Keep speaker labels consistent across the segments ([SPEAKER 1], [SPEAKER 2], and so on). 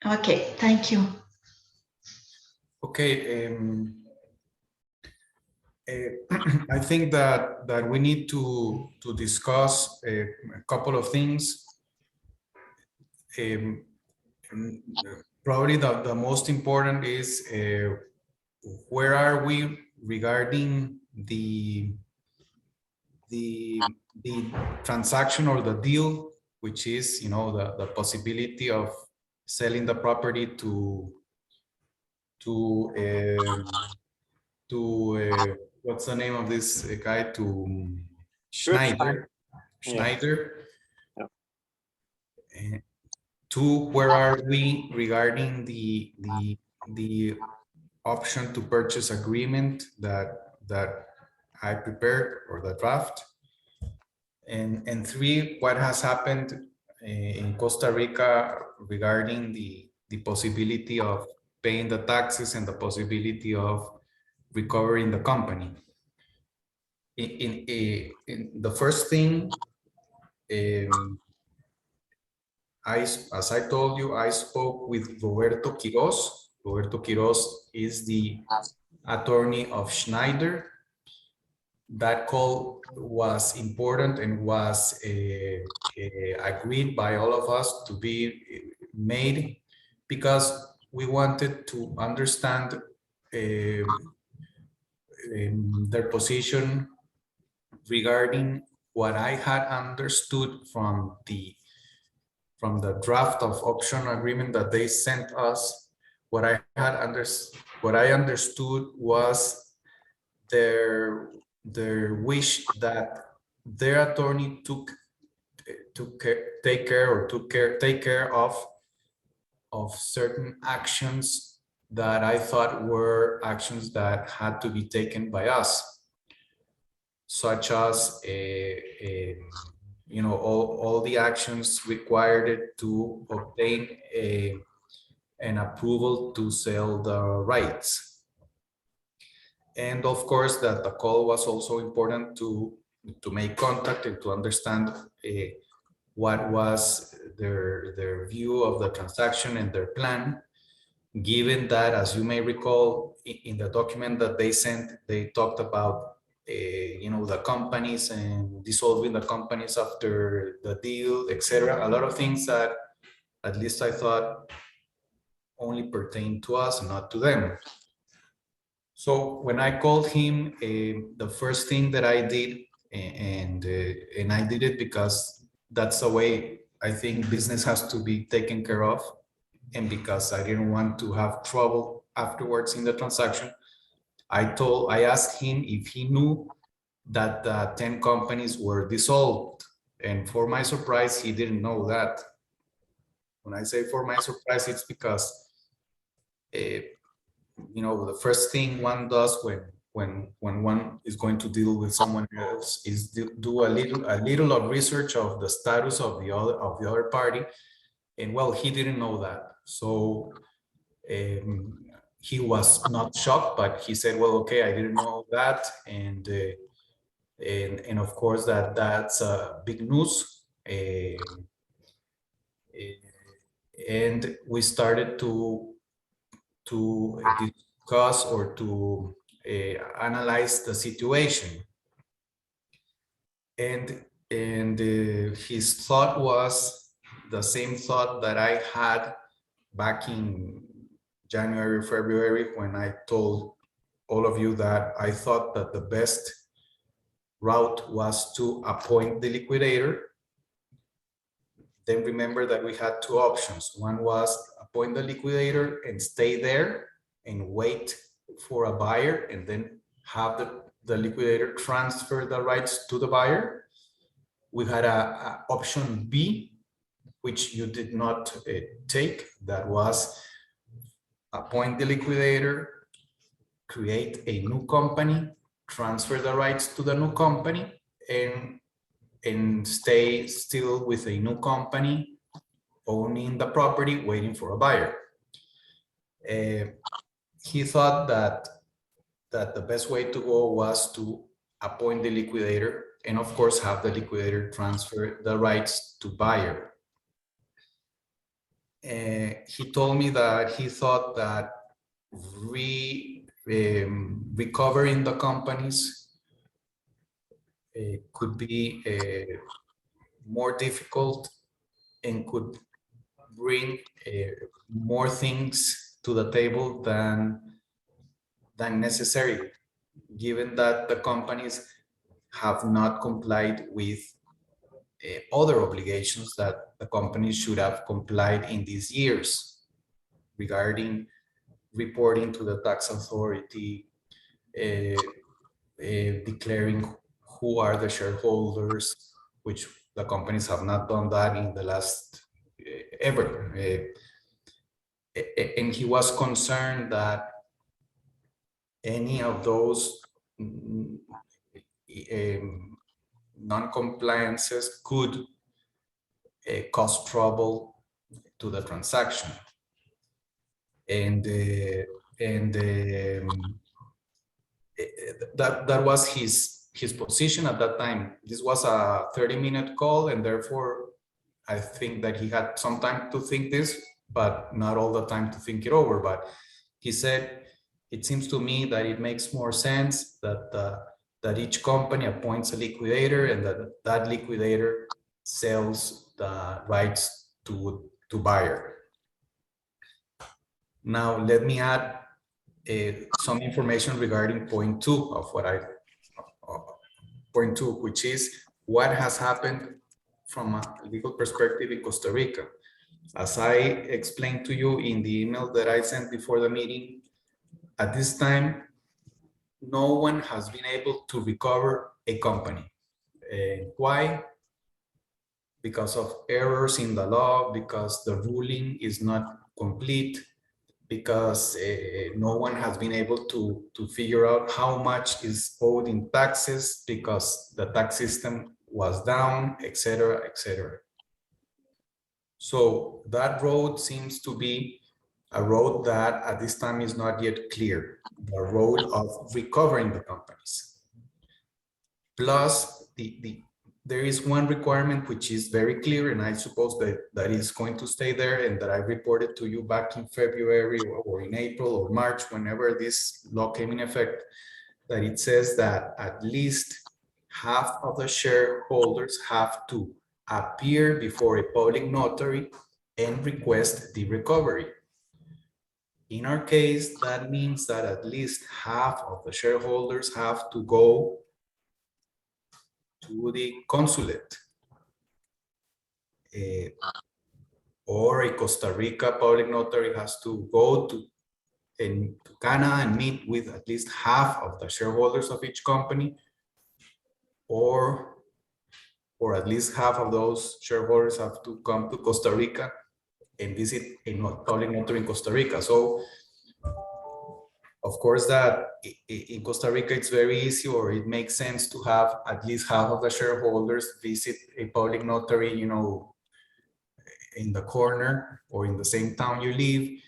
[SPEAKER 1] Okay, thank you.
[SPEAKER 2] Okay, I think that we need to discuss a couple of things. Probably the most important is where are we regarding the transaction or the deal, which is, you know, the possibility of selling the property to what's the name of this guy, to Schneider.
[SPEAKER 3] Yeah. Yeah.
[SPEAKER 2] To where are we regarding the option to purchase agreement that I prepared, or the draft, and three, what has happened in Costa Rica regarding the possibility of paying the taxes and the possibility of recovering the company. In the first thing, as I told you, I spoke with Roberto Quiroz. Roberto Quiroz is the attorney of Schneider. That call was important and was agreed by all of us to be made because we wanted to understand their position regarding what I had understood from the draft of option agreement that they sent us. What I understood was their wish that their attorney take care of certain actions that I thought were actions that had to be taken by us, such as you know, all the actions required to obtain an approval to sell the rights. And of course, that the call was also important to make contact and to understand what was their view of the transaction and their plan, given that, as you may recall, in the document that they sent, they talked about you know, the companies and dissolving the companies after the deal, etc. A lot of things that at least I thought only pertain to us, not to them. So when I called him, the first thing that I did, and I did it because that's the way I think business has to be taken care of, and because I didn't want to have trouble afterwards in the transaction, I asked him if he knew that the 10 companies were dissolved. And for my surprise, he didn't know that. When I say for my surprise, it's because, you know, the first thing one does when one is going to deal with someone else is do a little of research of the status of the other party. And well, he didn't know that. So he was not shocked, but he said, well, okay, I didn't know that. And of course that's big news. And we started to discuss or to analyze the situation. And his thought was the same thought that I had back in January, February, when I told all of you that I thought that the best route was to appoint the liquidator. Then remember that we had two options. One was appoint the liquidator and stay there and wait for a buyer, and then have the liquidator transfer the rights to the buyer. We had a option B, which you did not take. That was appoint the liquidator, create a new company, transfer the rights to the new company, and stay still with a new company owning the property, waiting for a buyer. He thought that the best way to go was to appoint the liquidator and of course have the liquidator transfer the rights to buyer. he told me that he thought that recovering the companies could be more difficult and could bring more things to the table than necessary, given that the companies have not complied with other obligations that the companies should have complied in these years regarding reporting to the tax authority, declaring who are the shareholders, which the companies have not done that in the last ever. And he was concerned that any of those non-compliances could cause trouble to the transaction. And that was his position at that time. This was a 30-minute call, and therefore I think that he had some time to think this, but not all the time to think it over. But he said, it seems to me that it makes more sense that that each company appoints a liquidator, and that liquidator sells the rights to buyer. Now, let me add some information regarding point 2 of what point 2, which is what has happened from a legal perspective in Costa Rica. As I explained to you in the email that I sent before the meeting, at this time, no one has been able to recover a company. Why? Because of errors in the law, because the ruling is not complete, because no one has been able to figure out how much is owed in taxes, because the tax system was down, etc., etc. So that road seems to be a road that at this time is not yet clear, the road of recovering the companies. Plus, there is one requirement which is very clear, and I suppose that is going to stay there, and that I reported to you back in February or in April or March, whenever this law came in effect, that it says that at least half of the shareholders have to appear before a public notary and request the recovery. In our case, that means that at least half of the shareholders have to go to the consulate or a Costa Rica public notary has to go to Canada and meet with at least half of the shareholders of each company, or at least half of those shareholders have to come to Costa Rica and visit a public notary in Costa Rica. So, of course, that in Costa Rica, it's very easy, or it makes sense to have at least half of the shareholders visit a public notary, you know, in the corner or in the same town you live,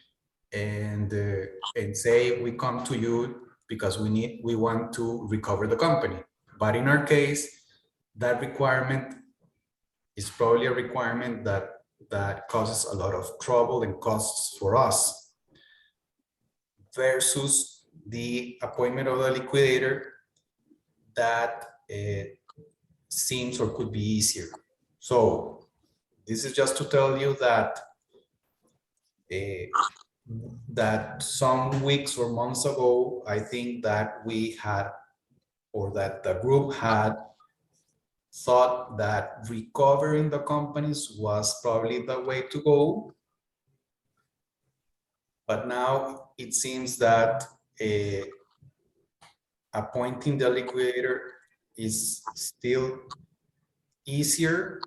[SPEAKER 2] and say, we come to you because we want to recover the company. But in our case, that requirement is probably a requirement that causes a lot of trouble and costs for us, versus the appointment of the liquidator that seems or could be easier. So this is just to tell you that that some weeks or months ago, I think that we had, or that the group had, thought that recovering the companies was probably the way to go. But now it seems that appointing the liquidator is still easier,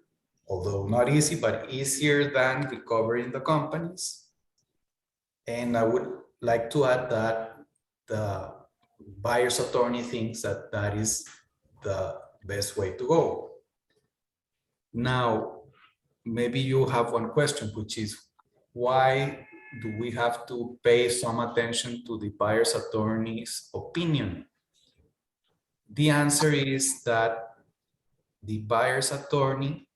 [SPEAKER 2] although not easy, but easier than recovering the companies. And I would like to add that the buyer's attorney thinks that that is the best way to go. Now, maybe you have one question, which is, why do we have to pay some attention to the buyer's attorney's opinion? The answer is that the buyer's attorney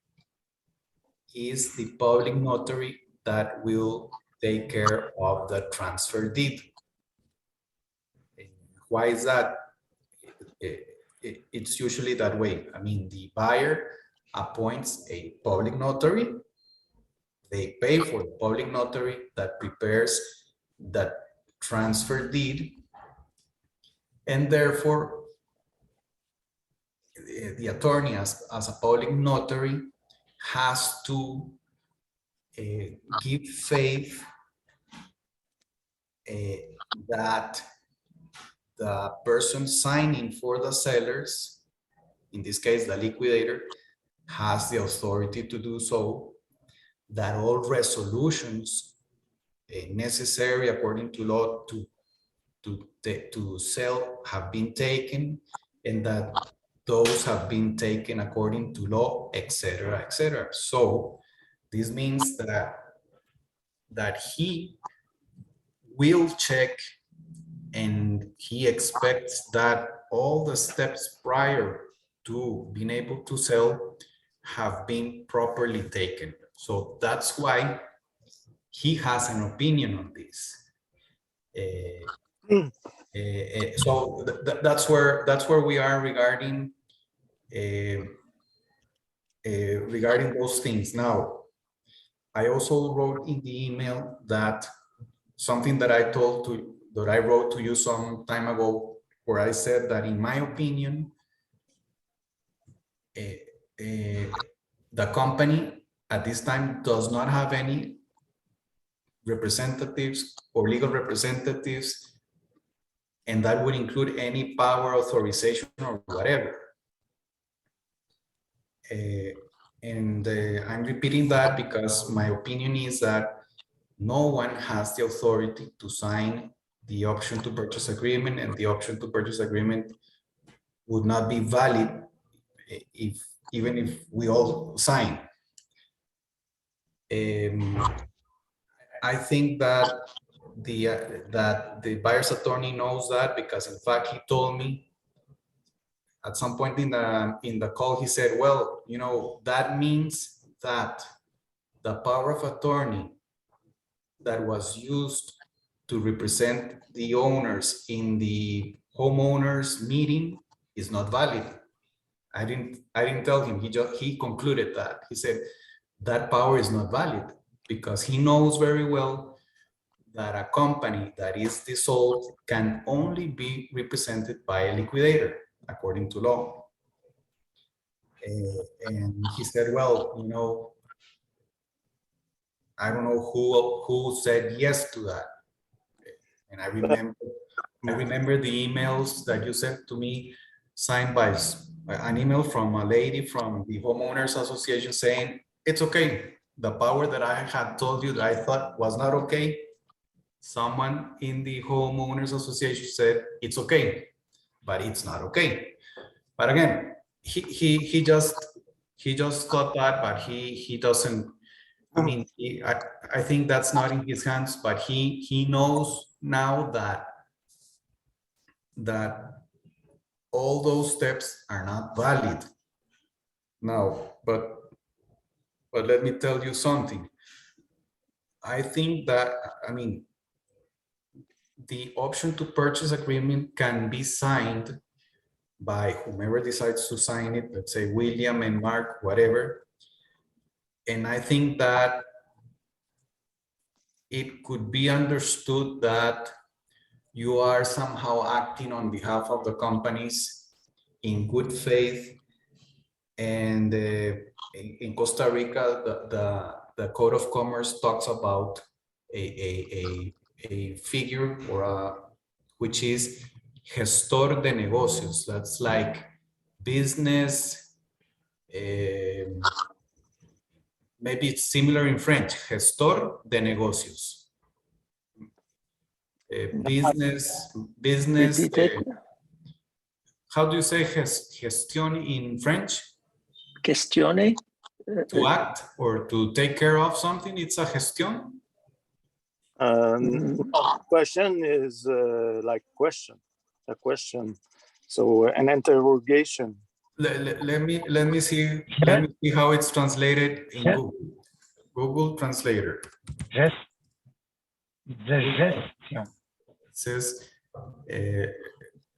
[SPEAKER 2] is the public notary that will take care of the transfer deed. Why is that? It's usually that way. I mean, the buyer appoints a public notary. They pay for the public notary that prepares the transfer deed. And therefore, the attorney as a public notary has to give faith that the person signing for the sellers, in this case, the liquidator, has the authority to do so, that all resolutions necessary according to law to sell have been taken, and that those have been taken according to law, etc., etc. So this means that he will check, and he expects that all the steps prior to being able to sell have been properly taken. So that's why he has an opinion on this. So that's where we are regarding regarding those things. Now, I also wrote in the email that something that I wrote to you some time ago, where I said that in my opinion, the company at this time does not have any representatives or legal representatives, and that would include any power authorization or whatever. I'm repeating that because my opinion is that no one has the authority to sign the option to purchase agreement, and the option to purchase agreement would not be valid even if we all sign. I think that the buyer's attorney knows that, because in fact he told me at some point in the call, he said, well, you know, that means that the power of attorney that was used to represent the owners in the homeowners meeting is not valid. I didn't tell him. He concluded that. He said that power is not valid, because he knows very well that a company that is dissolved can only be represented by a liquidator according to law. And he said, well, you know, I don't know who said yes to that. And I remember the emails that you sent to me, signed by an email from a lady from the homeowners association saying, it's okay. The power that I had told you that I thought was not okay, someone in the homeowners association said it's okay, but it's not okay. But again, he just thought that, but he doesn't. I mean, I think that's not in his hands, but he knows now that all those steps are not valid now. But let me tell you something. I think that, I mean, the option to purchase agreement can be signed by whomever decides to sign it, let's say William and Mark, whatever. And I think that it could be understood that you are somehow acting on behalf of the companies in good faith. And in Costa Rica, the Code of Commerce talks about a figure which is gestor de negocios. That's like business, maybe it's similar in French, gestor de negocios. Business. How do you say gestion in French?
[SPEAKER 1] Gestione.
[SPEAKER 2] To act or to take care of something, it's a gestion.
[SPEAKER 3] Question is like question, a question. So an interrogation.
[SPEAKER 2] Let me see how it's translated in Google Translator.
[SPEAKER 1] gestion.
[SPEAKER 2] It says,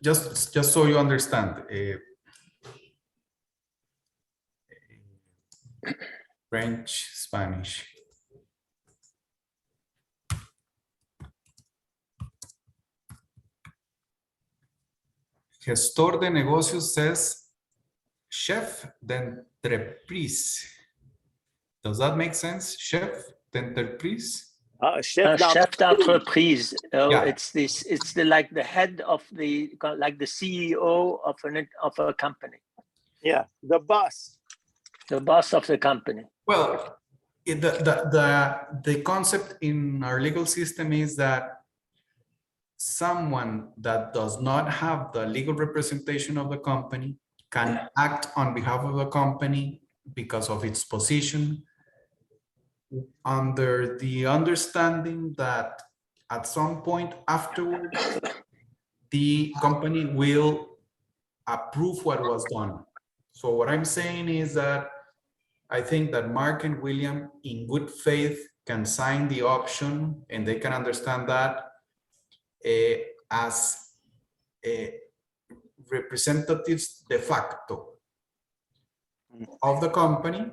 [SPEAKER 2] just so you understand, French, Spanish. Gestor de negocios says chef d'entreprise. Does that make sense? Chef d'entreprise?
[SPEAKER 3] Chef
[SPEAKER 1] Chef d'entreprise.
[SPEAKER 2] Yeah.
[SPEAKER 1] It's this. It's like the head of the CEO of a company.
[SPEAKER 3] Yeah, the boss.
[SPEAKER 1] The boss of the company.
[SPEAKER 2] Well, the concept in our legal system is that someone that does not have the legal representation of the company can act on behalf of the company because of its position, under the understanding that at some point afterwards, the company will approve what was done. So what I'm saying is that I think that Mark and William, in good faith, can sign the option, and they can understand that as representatives de facto of the company,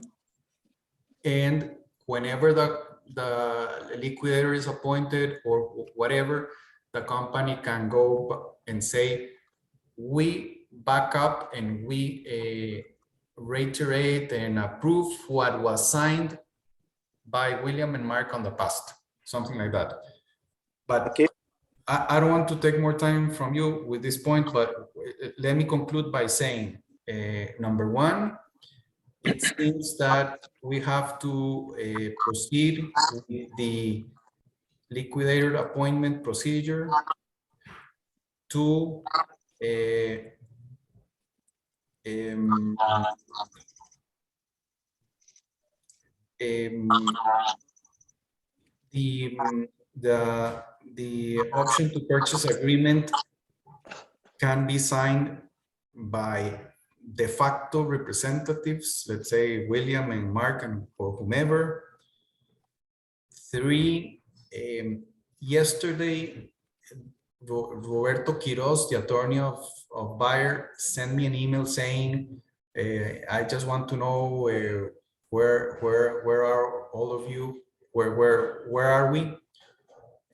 [SPEAKER 2] and whenever the liquidator is appointed or whatever, the company can go and say, we back up and we reiterate and approve what was signed by William and Mark on the past, something like that. But
[SPEAKER 3] Okay.
[SPEAKER 2] I don't want to take more time from you with this point, but let me conclude by saying, number one, it seems that we have to proceed with the liquidator appointment procedure to the option to purchase agreement can be signed by de facto representatives, let's say William and Mark and or whomever. 3, yesterday, Roberto Quiroz, the attorney of buyer, sent me an email saying, I just want to know where are all of you? Where are we?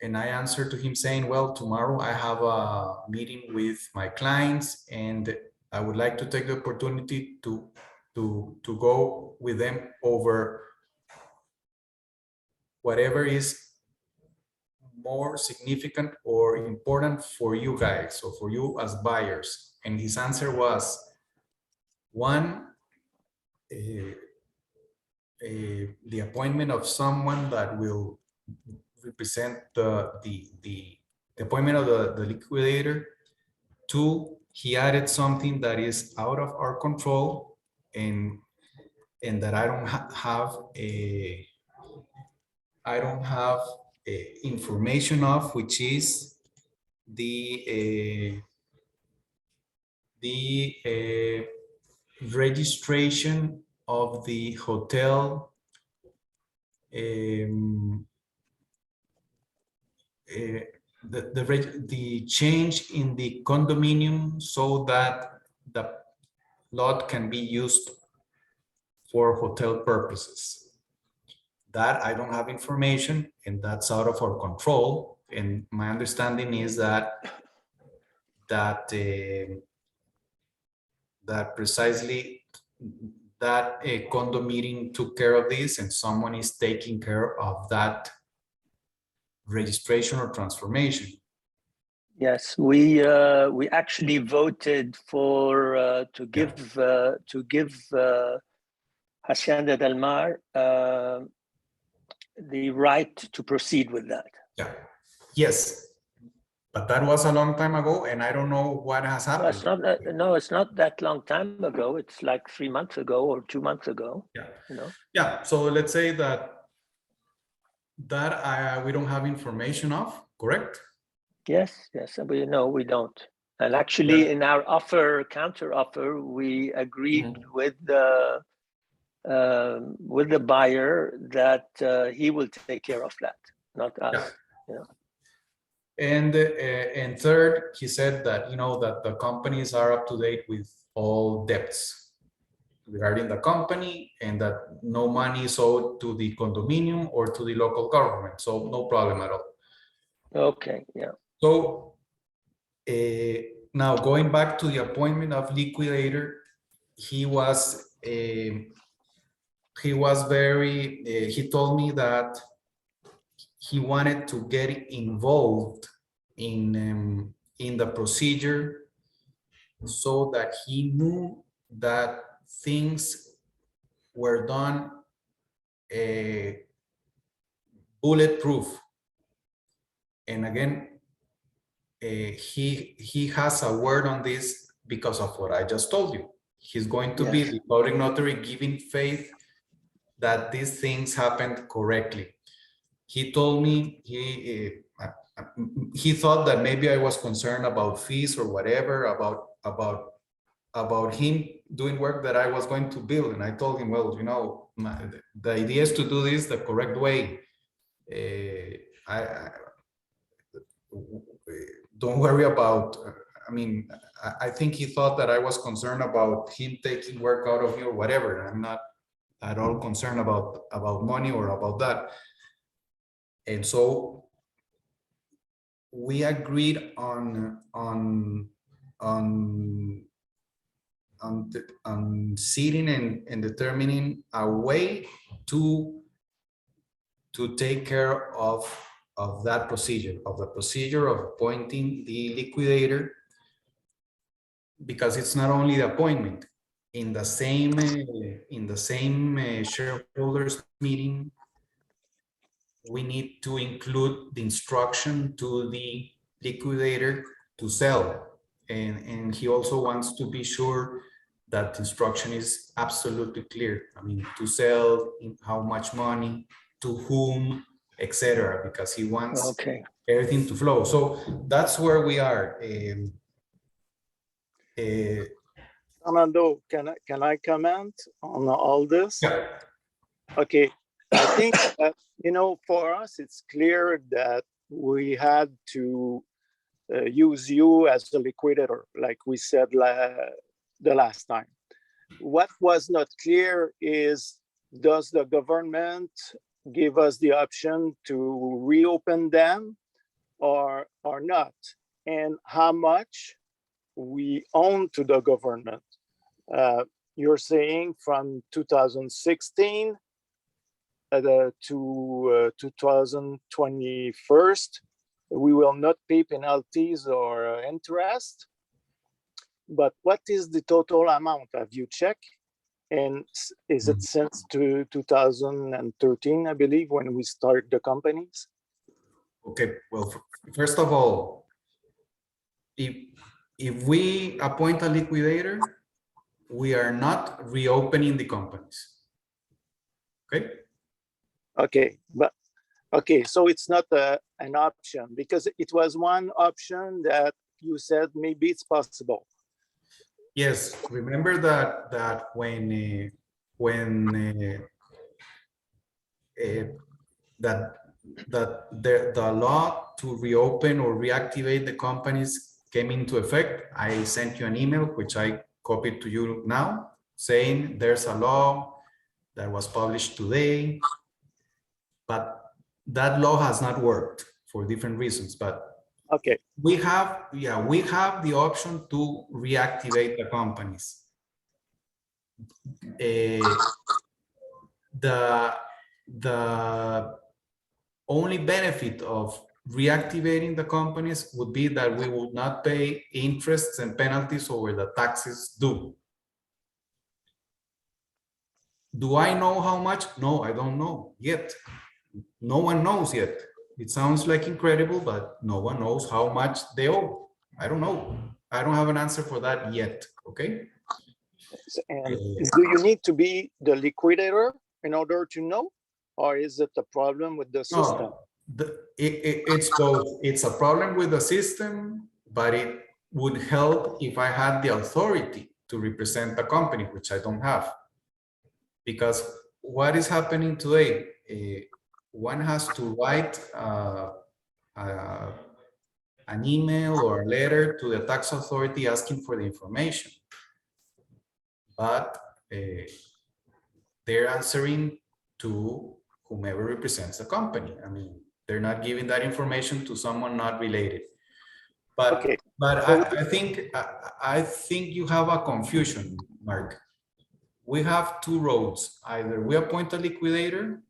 [SPEAKER 2] And I answered to him saying, well, tomorrow I have a meeting with my clients and I would like to take the opportunity to go with them over whatever is more significant or important for you guys, or for you as buyers. And his answer was, one, the appointment of someone that will represent the appointment of the liquidator. 2, he added something that is out of our control and that I don't have information of, which is the registration of the hotel, the change in the condominium so that the lot can be used for hotel purposes. That I don't have information, and that's out of our control. And my understanding is that precisely that a condo meeting took care of this, and someone is taking care of that registration or transformation.
[SPEAKER 1] Yes, we actually voted for to give Hacienda del Mar the right to proceed with that.
[SPEAKER 2] Yeah. Yes. But that was a long time ago, and I don't know what has happened.
[SPEAKER 1] It's not that long time ago. It's like 3 months ago or 2 months ago.
[SPEAKER 2] Yeah.
[SPEAKER 1] You know.
[SPEAKER 2] Yeah. So let's say that we don't have information of, correct?
[SPEAKER 1] Yes. We don't. And actually, in our counter offer, we agreed with the with the buyer that he will take care of that, not us. Yeah.
[SPEAKER 2] And third, he said that, you know, that the companies are up to date with all debts regarding the company, and that no money is owed to the condominium or to the local government. So no problem at all.
[SPEAKER 1] Okay. Yeah.
[SPEAKER 2] So now going back to the appointment of liquidator, he was very, he told me that he wanted to get involved in the procedure so that he knew that things were done bulletproof. And again, he has a word on this because of what I just told you. He's going to be the public notary giving faith that these things happened correctly. He told me he thought that maybe I was concerned about fees or whatever, about him doing work that I was going to build. And I told him, well, you know, the idea is to do this the correct way. Don't worry about, I mean, I think he thought that I was concerned about him taking work out of me or whatever. I'm not at all concerned about money or about that. And so we agreed on sitting and determining a way to take care of that procedure, of the procedure of appointing the liquidator, because it's not only the appointment. In the same shareholders meeting, we need to include the instruction to the liquidator to sell. And he also wants to be sure that the instruction is absolutely clear. I mean, to sell, in how much money, to whom, etc., because he wants everything to flow. So that's where we are.
[SPEAKER 3] Fernando, can I comment on all this?
[SPEAKER 2] Yeah.
[SPEAKER 3] Okay, I think that, you know, for us, it's clear that we had to use you as the liquidator, like we said the last time. What was not clear is, does the government give us the option to reopen them or not? And how much we own to the government? You're saying from 2016 to 2021, we will not pay penalties or interest. But what is the total amount? Have you checked? And is it since 2013, I believe, when we start the companies?
[SPEAKER 2] Okay, well, first of all, if we appoint a liquidator, we are not reopening the companies. Okay?
[SPEAKER 3] Okay, but okay, so it's not an option, because it was one option that you said maybe it's possible.
[SPEAKER 2] Yes, remember that when the law to reopen or reactivate the companies came into effect, I sent you an email, which I copied to you now, saying there's a law that was published today, but that law has not worked for different reasons. But
[SPEAKER 3] okay,
[SPEAKER 2] we have the option to reactivate the companies. The only benefit of reactivating the companies would be that we would not pay interests and penalties over the taxes due. Do I know how much? No, I don't know yet. No one knows yet. It sounds like incredible, but no one knows how much they owe. I don't know. I don't have an answer for that yet, okay?
[SPEAKER 3] And do you need to be the liquidator in order to know? Or is it a problem with the system?
[SPEAKER 2] No, it's both. It's a problem with the system, but it would help if I had the authority to represent the company, which I don't have. Because what is happening today? One has to write an email or a letter to the tax authority asking for the information, but they're answering to whomever represents the company. I mean, they're not giving that information to someone not related. But
[SPEAKER 3] Okay.
[SPEAKER 2] I think you have a confusion, Mark. We have two roads. Either we appoint a liquidator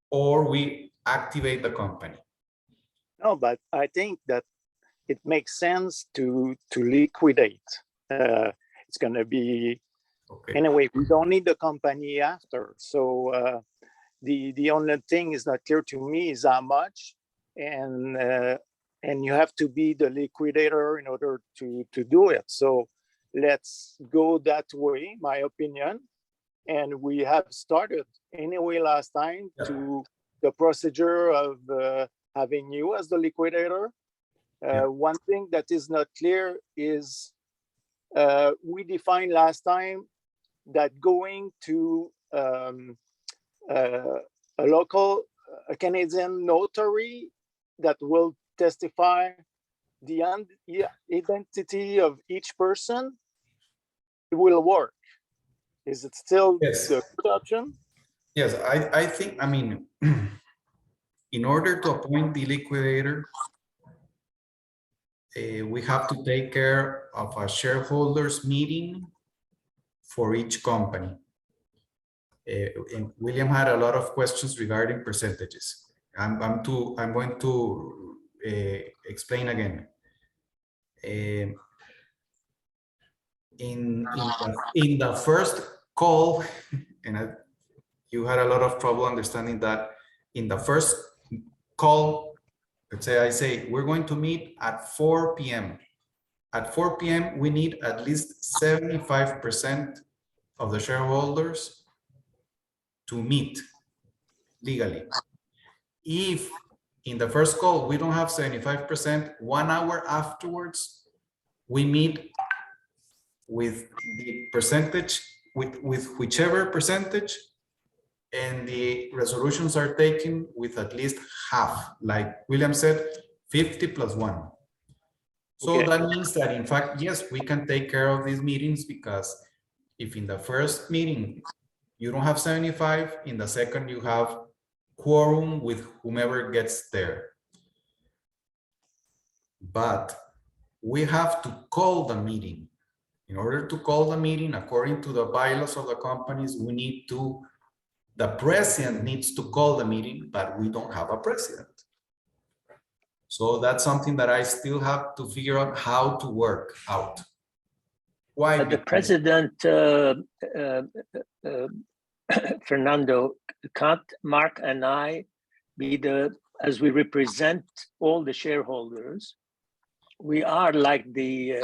[SPEAKER 2] or we activate the company.
[SPEAKER 3] No, but I think that it makes sense to liquidate. It's going to be,
[SPEAKER 2] Okay.
[SPEAKER 3] anyway, we don't need the company after. So the only thing is not clear to me is how much, and you have to be the liquidator in order to do it. So let's go that way, my opinion. And we have started anyway last time to the procedure of having you as the liquidator. One thing that is not clear is we defined last time that going to a Canadian notary that will testify the identity of each person will work. Is it still the good option?
[SPEAKER 2] Yes, I think, I mean, in order to appoint the liquidator, we have to take care of a shareholders meeting for each company. And William had a lot of questions regarding percentages. I'm going to explain again. In the first call, and you had a lot of trouble understanding that in the first call, let's say I say, we're going to meet at 4 p.m. At 4 p.m., we need at least 75% of the shareholders to meet legally. If in the first call, we don't have 75%, 1 hour afterwards, we meet with the percentage, with whichever percentage, and the resolutions are taken with at least half, like William said, 50 plus 1. So that means that, in fact, yes, we can take care of these meetings, because if in the first meeting you don't have 75, in the second you have quorum with whomever gets there. But we have to call the meeting. In order to call the meeting, according to the bylaws of the companies, the president needs to call the meeting, but we don't have a president. So that's something that I still have to figure out how to work out. Why?
[SPEAKER 1] The president, Fernando, can't Mark and I be as we represent all the shareholders, we are like the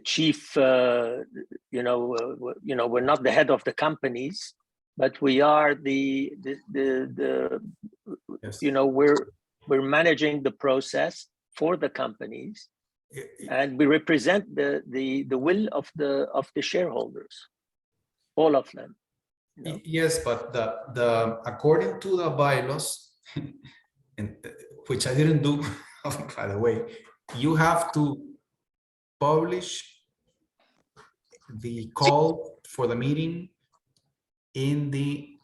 [SPEAKER 1] chief, we're not the head of the companies, but we are
[SPEAKER 2] yes.
[SPEAKER 1] We're managing the process for the companies, and we represent the will of the shareholders, all of them.
[SPEAKER 2] Yes, but according to the bylaws, and which I didn't do, by the way, you have to publish the call for the meeting in the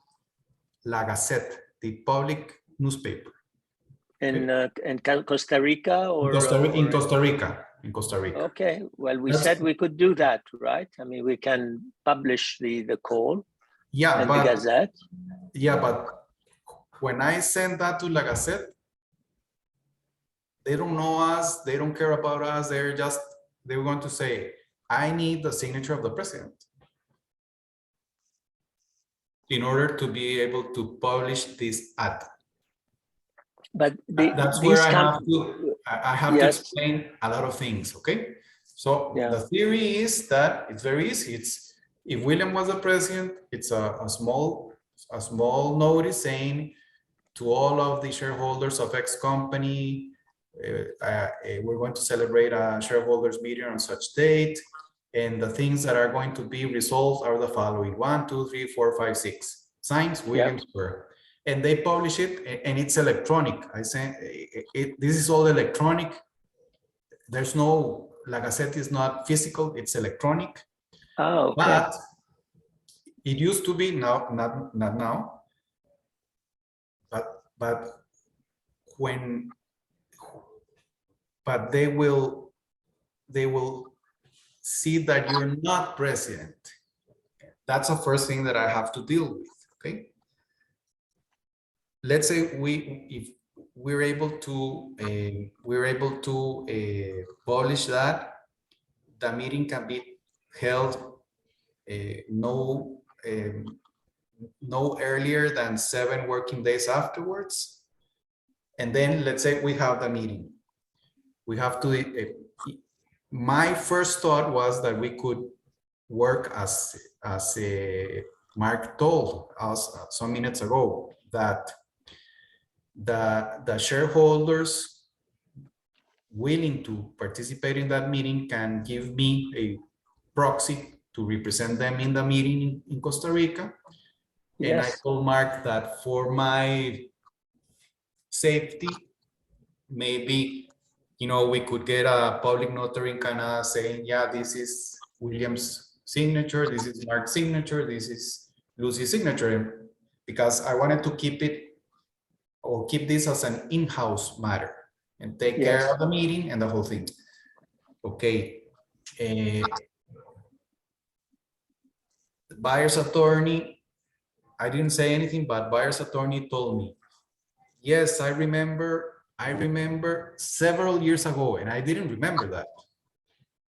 [SPEAKER 2] La Gazette, the public newspaper.
[SPEAKER 1] In Costa Rica or
[SPEAKER 2] in Costa Rica.
[SPEAKER 1] Okay, well, we said we could do that, right? I mean, we can publish the call in the Gazette.
[SPEAKER 2] Yeah, but when I send that to La Gazette, they don't know us, they don't care about us, they're going to say, I need the signature of the president in order to be able to publish this ad.
[SPEAKER 1] But
[SPEAKER 2] that's where I have to explain a lot of things, okay? So the theory is that it's very easy. If William was the president, it's a small notice saying to all of the shareholders of X company, we're going to celebrate a shareholders meeting on such date. And the things that are going to be resolved are the following: 1, 2, 3, 4, 5, 6. Signs Williamsburg. And they publish it, and it's electronic. I say this is all electronic. There's no, like I said, it's not physical, it's electronic.
[SPEAKER 1] Oh, okay.
[SPEAKER 2] But it used to be, now, not now. But they will see that you're not president. That's the first thing that I have to deal with. Okay. Let's say if we're able to publish that, the meeting can be held no earlier than 7 working days afterwards. And then let's say we have the meeting. We have to, my first thought was that we could work as Mark told us some minutes ago, that the shareholders willing to participate in that meeting can give me a proxy to represent them in the meeting in Costa Rica.
[SPEAKER 1] Yes.
[SPEAKER 2] And I told Mark that for my safety, maybe, you know, we could get a public notary in Canada saying, yeah, this is William's signature, this is Mark's signature, this is Lucy's signature, because I wanted to keep this as an in-house matter and take care of the meeting and the whole thing. Okay. The buyer's attorney, I didn't say anything, but buyer's attorney told me, yes, I remember several years ago, and I didn't remember that.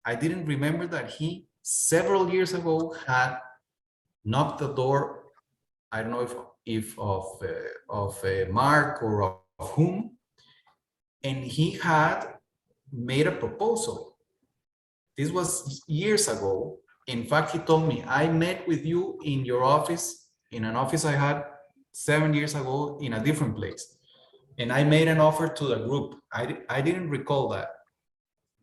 [SPEAKER 2] I didn't remember that he several years ago had knocked the door. I don't know if of Mark or of whom, and he had made a proposal. This was years ago. In fact, he told me, I met with you in your office, in an office I had 7 years ago in a different place. And I made an offer to the group. I didn't recall that.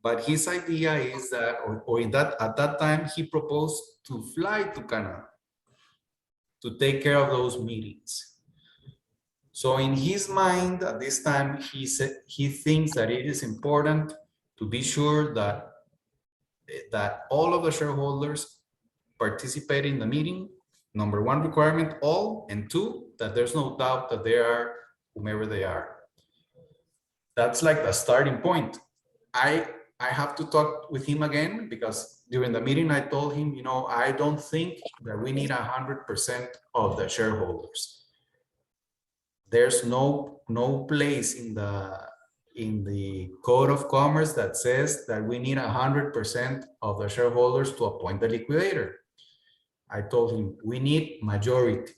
[SPEAKER 2] But his idea is that, at that time, he proposed to fly to Canada to take care of those meetings. So in his mind, at this time, he thinks that it is important to be sure that all of the shareholders participate in the meeting. Number 1 requirement, all, and 2, that there's no doubt that they are whomever they are. That's like the starting point. I have to talk with him again, because during the meeting I told him, you know, I don't think that we need 100% of the shareholders. There's no place in the Code of Commerce that says that we need 100% of the shareholders to appoint the liquidator. I told him we need majority.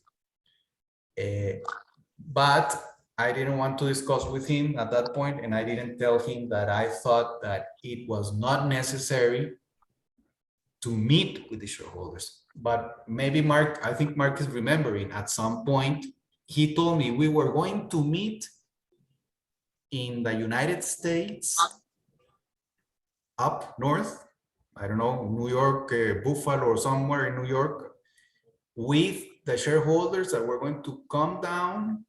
[SPEAKER 2] But I didn't want to discuss with him at that point, and I didn't tell him that I thought that it was not necessary to meet with the shareholders. But maybe Mark, I think Mark is remembering, at some point, he told me we were going to meet in the United States, up north, I don't know, New York, Buffalo, or somewhere in New York, with the shareholders that were going to come down,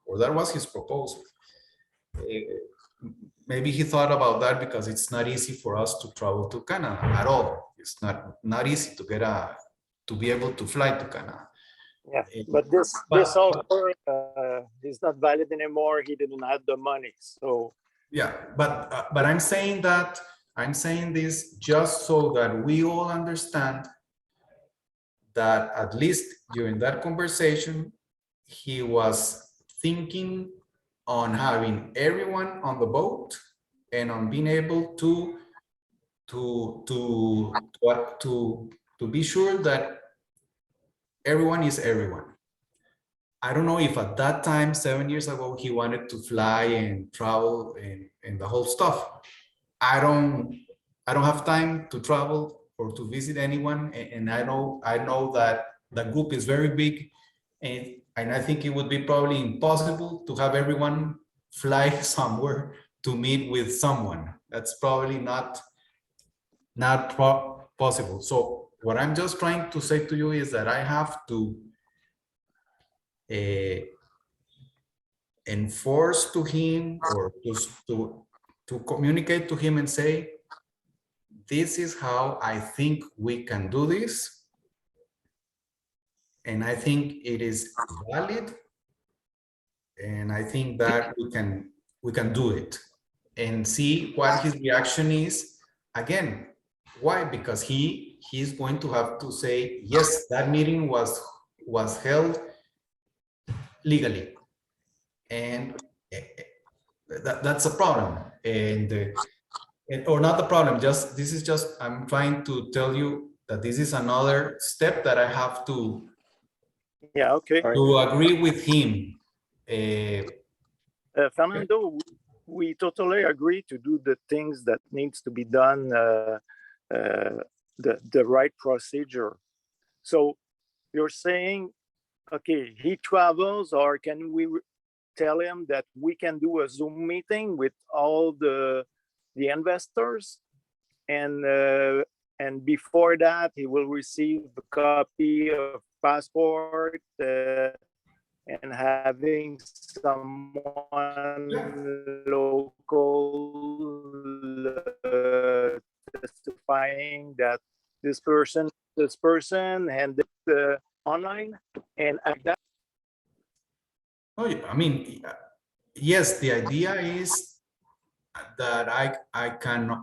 [SPEAKER 2] or that was his proposal. Maybe he thought about that because it's not easy for us to travel to Canada at all. It's not easy to get to be able to fly to Canada.
[SPEAKER 3] Yeah, but this offer is not valid anymore. He didn't have the money, so.
[SPEAKER 2] Yeah, but I'm saying this just so that we all understand that at least during that conversation, he was thinking on having everyone on the boat and on being able to be sure that everyone is everyone. I don't know if at that time, 7 years ago, he wanted to fly and travel and the whole stuff. I don't have time to travel or to visit anyone, and I know that the group is very big, and I think it would be probably impossible to have everyone fly somewhere to meet with someone. That's probably not possible. So what I'm just trying to say to you is that I have to enforce to him, or to communicate to him and say, this is how I think we can do this. And I think it is valid. And I think that we can do it, and see what his reaction is. Again, why? Because he's going to have to say, yes, that meeting was held legally. And that's a problem. Or not the problem, just this is just, I'm trying to tell you that this is another step that I have to agree with him.
[SPEAKER 3] Fernando, we totally agree to do the things that needs to be done, the right procedure. So you're saying, okay, he travels, or can we tell him that we can do a Zoom meeting with all the investors, and before that he will receive a copy of passport, and having someone local testifying that this person and online, and at that.
[SPEAKER 2] Oh, I mean, yes, the idea is that I can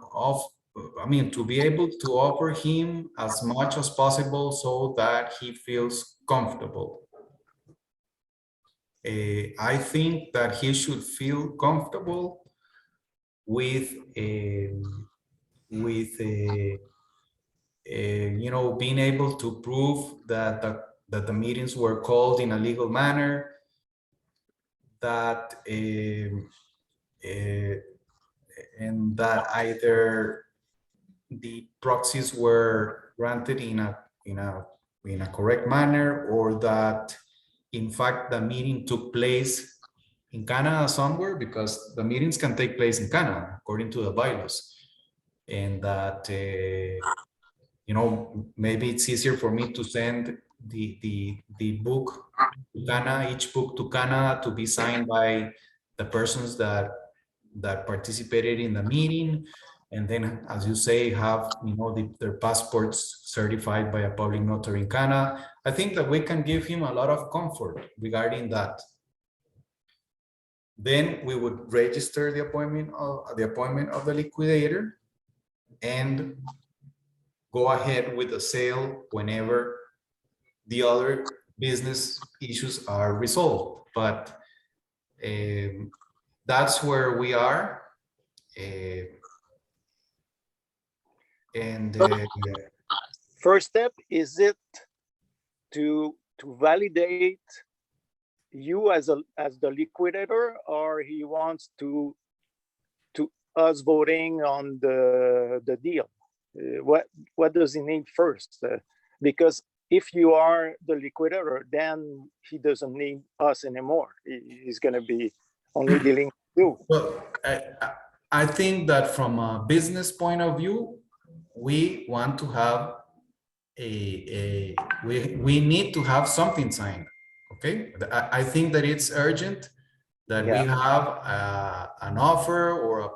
[SPEAKER 2] to be able to offer him as much as possible so that he feels comfortable. I think that he should feel comfortable with you know, being able to prove that the meetings were called in a legal manner, that and that either the proxies were granted in a correct manner, or that in fact the meeting took place in Canada somewhere, because the meetings can take place in Canada according to the bylaws, and that you know, maybe it's easier for me to send the book to Canada, each book to Canada, to be signed by the persons that participated in the meeting, and then, as you say, have, you know, their passports certified by a public notary in Canada. I think that we can give him a lot of comfort regarding that. Then we would register the appointment of the liquidator and go ahead with the sale whenever the other business issues are resolved. But that's where we are.
[SPEAKER 3] First step, is it to validate you as the liquidator, or he wants to us voting on the deal? What does he need first? Because if you are the liquidator, then he doesn't need us anymore. He's going to be only dealing with you.
[SPEAKER 2] Well, I think that from a business point of view, we want to have we need to have something signed. Okay, I think that it's urgent that we have an offer, or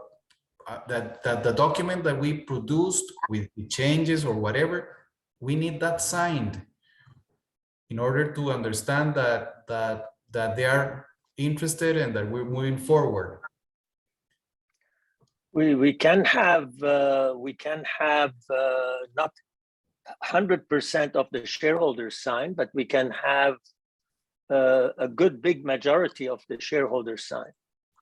[SPEAKER 2] that the document that we produced with the changes or whatever, we need that signed in order to understand that they are interested and that we're moving forward.
[SPEAKER 1] We can have not 100% of the shareholders sign, but we can have a good big majority of the shareholders sign.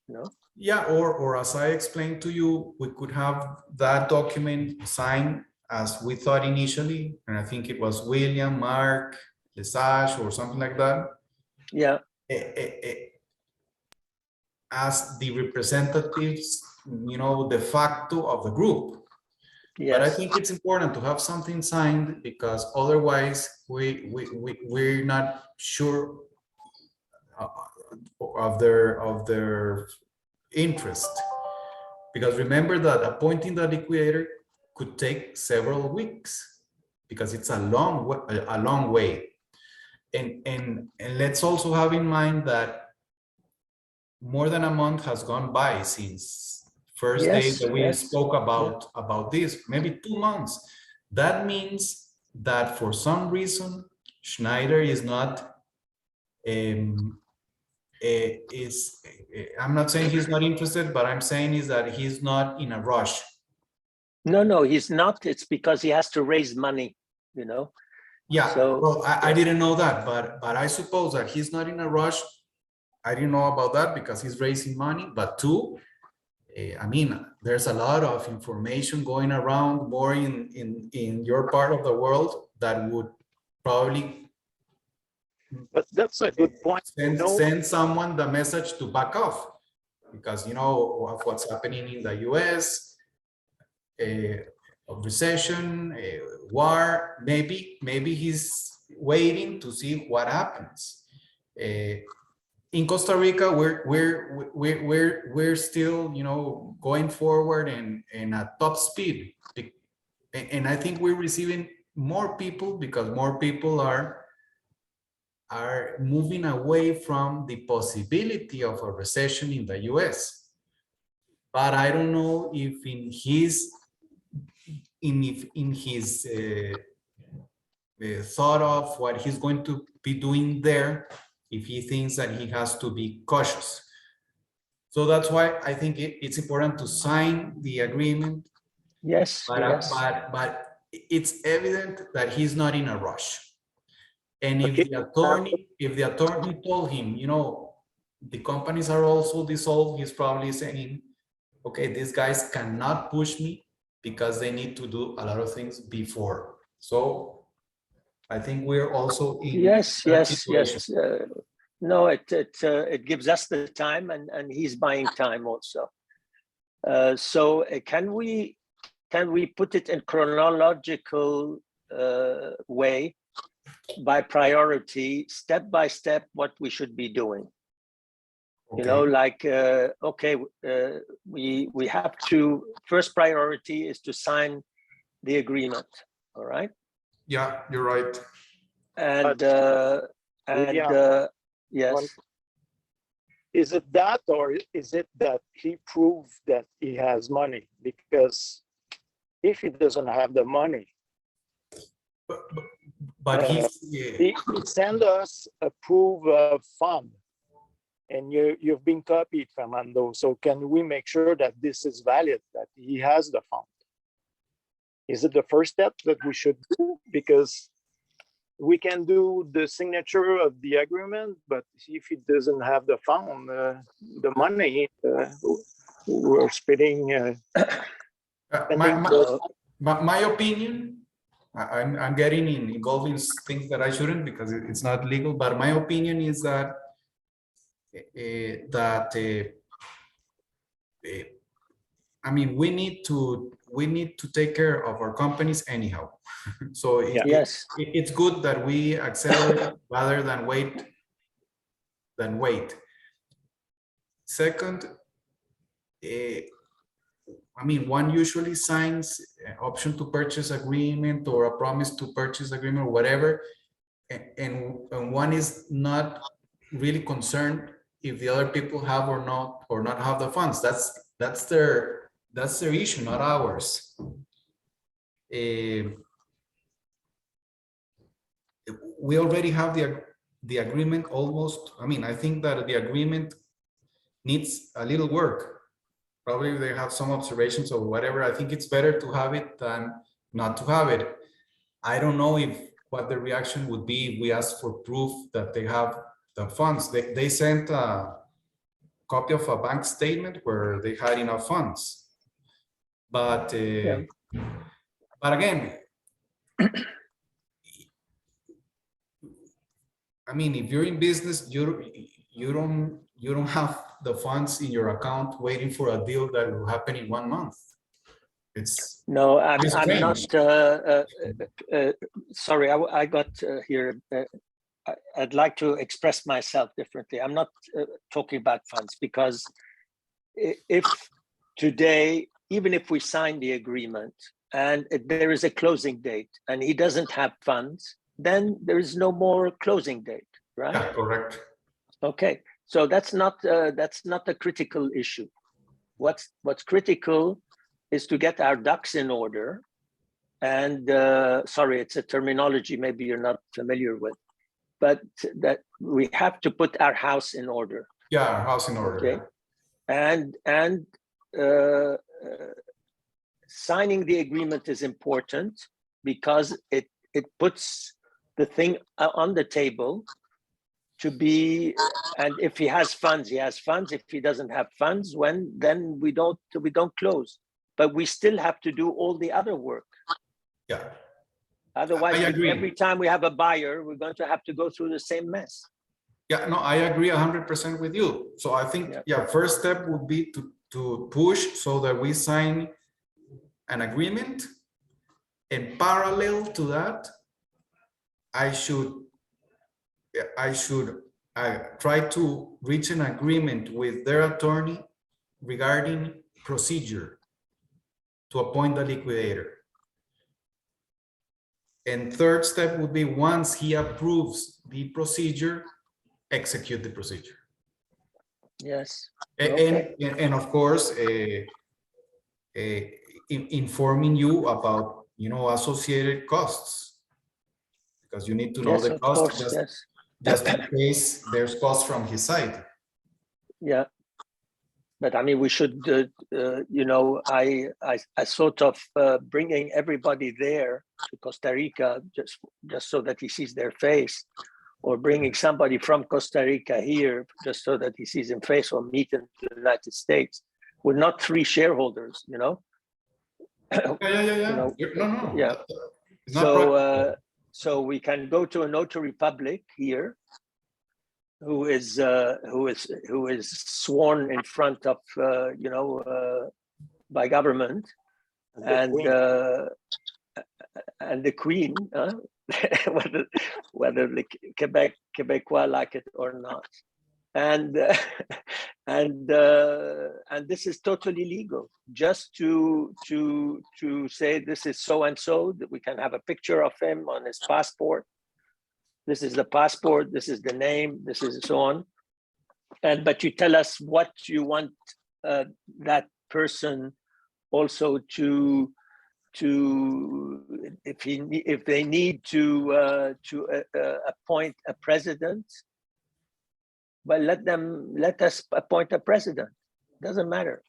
[SPEAKER 1] You know?
[SPEAKER 2] Yeah, or as I explained to you, we could have that document signed as we thought initially, and I think it was William, Mark, Lesage, or something like that.
[SPEAKER 1] Yeah.
[SPEAKER 2] As the representatives, you know, de facto of the group.
[SPEAKER 1] Yes.
[SPEAKER 2] But I think it's important to have something signed, because otherwise we're not sure of their interest. Because remember that appointing the liquidator could take several weeks because it's a long way. And let's also have in mind that more than a month has gone by since first day that we spoke about this, maybe 2 months. That means that for some reason, Schneider is not, I'm not saying he's not interested, but I'm saying is that he's not in a rush.
[SPEAKER 1] No, he's not. It's because he has to raise money, you know.
[SPEAKER 2] Yeah,
[SPEAKER 1] So,
[SPEAKER 2] well, I didn't know that, but I suppose that he's not in a rush. I didn't know about that because he's raising money, but two, I mean, there's a lot of information going around more in your part of the world that would probably,
[SPEAKER 3] but that's a good point.
[SPEAKER 2] Send someone the message to back off, because you know of what's happening in the US, recession, war. Maybe he's waiting to see what happens. In Costa Rica, we're still, you know, going forward and at top speed, and I think we're receiving more people because more people are moving away from the possibility of a recession in the US. But I don't know if in his thought of what he's going to be doing there, if he thinks that he has to be cautious. So that's why I think it's important to sign the agreement.
[SPEAKER 1] yes,
[SPEAKER 2] but it's evident that he's not in a rush. And if
[SPEAKER 3] Okay.
[SPEAKER 2] the attorney told him, you know, the companies are also dissolved, he's probably saying, okay, these guys cannot push me because they need to do a lot of things before. So I think we're also in
[SPEAKER 1] yes.
[SPEAKER 2] situation.
[SPEAKER 1] No, it gives us the time, and he's buying time also. So can we put it in chronological way, by priority, step by step, what we should be doing? Okay. You know, like okay, we have to, first priority is to sign the agreement. All right.
[SPEAKER 2] Yeah, you're right.
[SPEAKER 1] And yes.
[SPEAKER 3] Is it that, or is it that he proved that he has money? Because if he doesn't have the money,
[SPEAKER 2] but
[SPEAKER 3] he sent us a proof of fund, and you've been copied, Fernando. So can we make sure that this is valid, that he has the fund? Is it the first step that we should do? Because we can do the signature of the agreement, but if he doesn't have the fund, the money, we're spending.
[SPEAKER 2] My opinion, I'm getting involved in things that I shouldn't because it's not legal. But my opinion is that I mean, we need to take care of our companies anyhow. So it's good that we accelerate rather than wait. Second, I mean, one usually signs an option to purchase agreement or a promise to purchase agreement or whatever, and one is not really concerned if the other people have or not have the funds. That's their issue, not ours. We already have the agreement almost. I mean, I think that the agreement needs a little work. Probably they have some observations or whatever. I think it's better to have it than not to have it. I don't know what the reaction would be if we ask for proof that they have the funds. They sent a copy of a bank statement where they had enough funds. But again, I mean, if you're in business, you don't have the funds in your account waiting for a deal that will happen in 1 month. It's
[SPEAKER 1] no, I'm not. Sorry, I got here. I'd like to express myself differently. I'm not talking about funds, because if today, even if we sign the agreement there is a closing date and he doesn't have funds, then there is no more closing date, right?
[SPEAKER 2] Yeah, correct.
[SPEAKER 1] Okay, so that's not a critical issue. What's critical is to get our ducks in order. And sorry, it's a terminology maybe you're not familiar with, but that we have to put our house in order.
[SPEAKER 2] Yeah, our house in order.
[SPEAKER 1] Okay, and signing the agreement is important because it puts the thing on the table to be, and if he has funds, he has funds. If he doesn't have funds, then we don't close. But we still have to do all the other work.
[SPEAKER 2] Yeah.
[SPEAKER 1] Otherwise,
[SPEAKER 2] I agree.
[SPEAKER 1] every time we have a buyer, we're going to have to go through the same mess.
[SPEAKER 2] Yeah, no, I agree 100% with you. So I think, yeah, first step would be to push so that we sign an agreement. In parallel to that, I should try to reach an agreement with their attorney regarding procedure to appoint the liquidator. And third step would be, once he approves the procedure, execute the procedure.
[SPEAKER 1] Yes.
[SPEAKER 2] And of course, informing you about, associated costs, because you need to know the cost, just in case there's costs from his side.
[SPEAKER 1] Yeah. But I mean, we should, I sort of bringing everybody there to Costa Rica just so that he sees their face, or bringing somebody from Costa Rica here just so that he sees him face, or meet in the United States. We're not three shareholders,
[SPEAKER 2] Yeah.
[SPEAKER 1] Yeah. So we can go to a notary public here, who is sworn in front of by government, and the Queen, whether the Quebecois like it or not, and this is totally legal. Just to say this is so and so, that we can have a picture of him on his passport. This is the passport, this is the name, this is so on. But you tell us what you want that person also to if they need to appoint a president, well, let us appoint a president. Doesn't matter.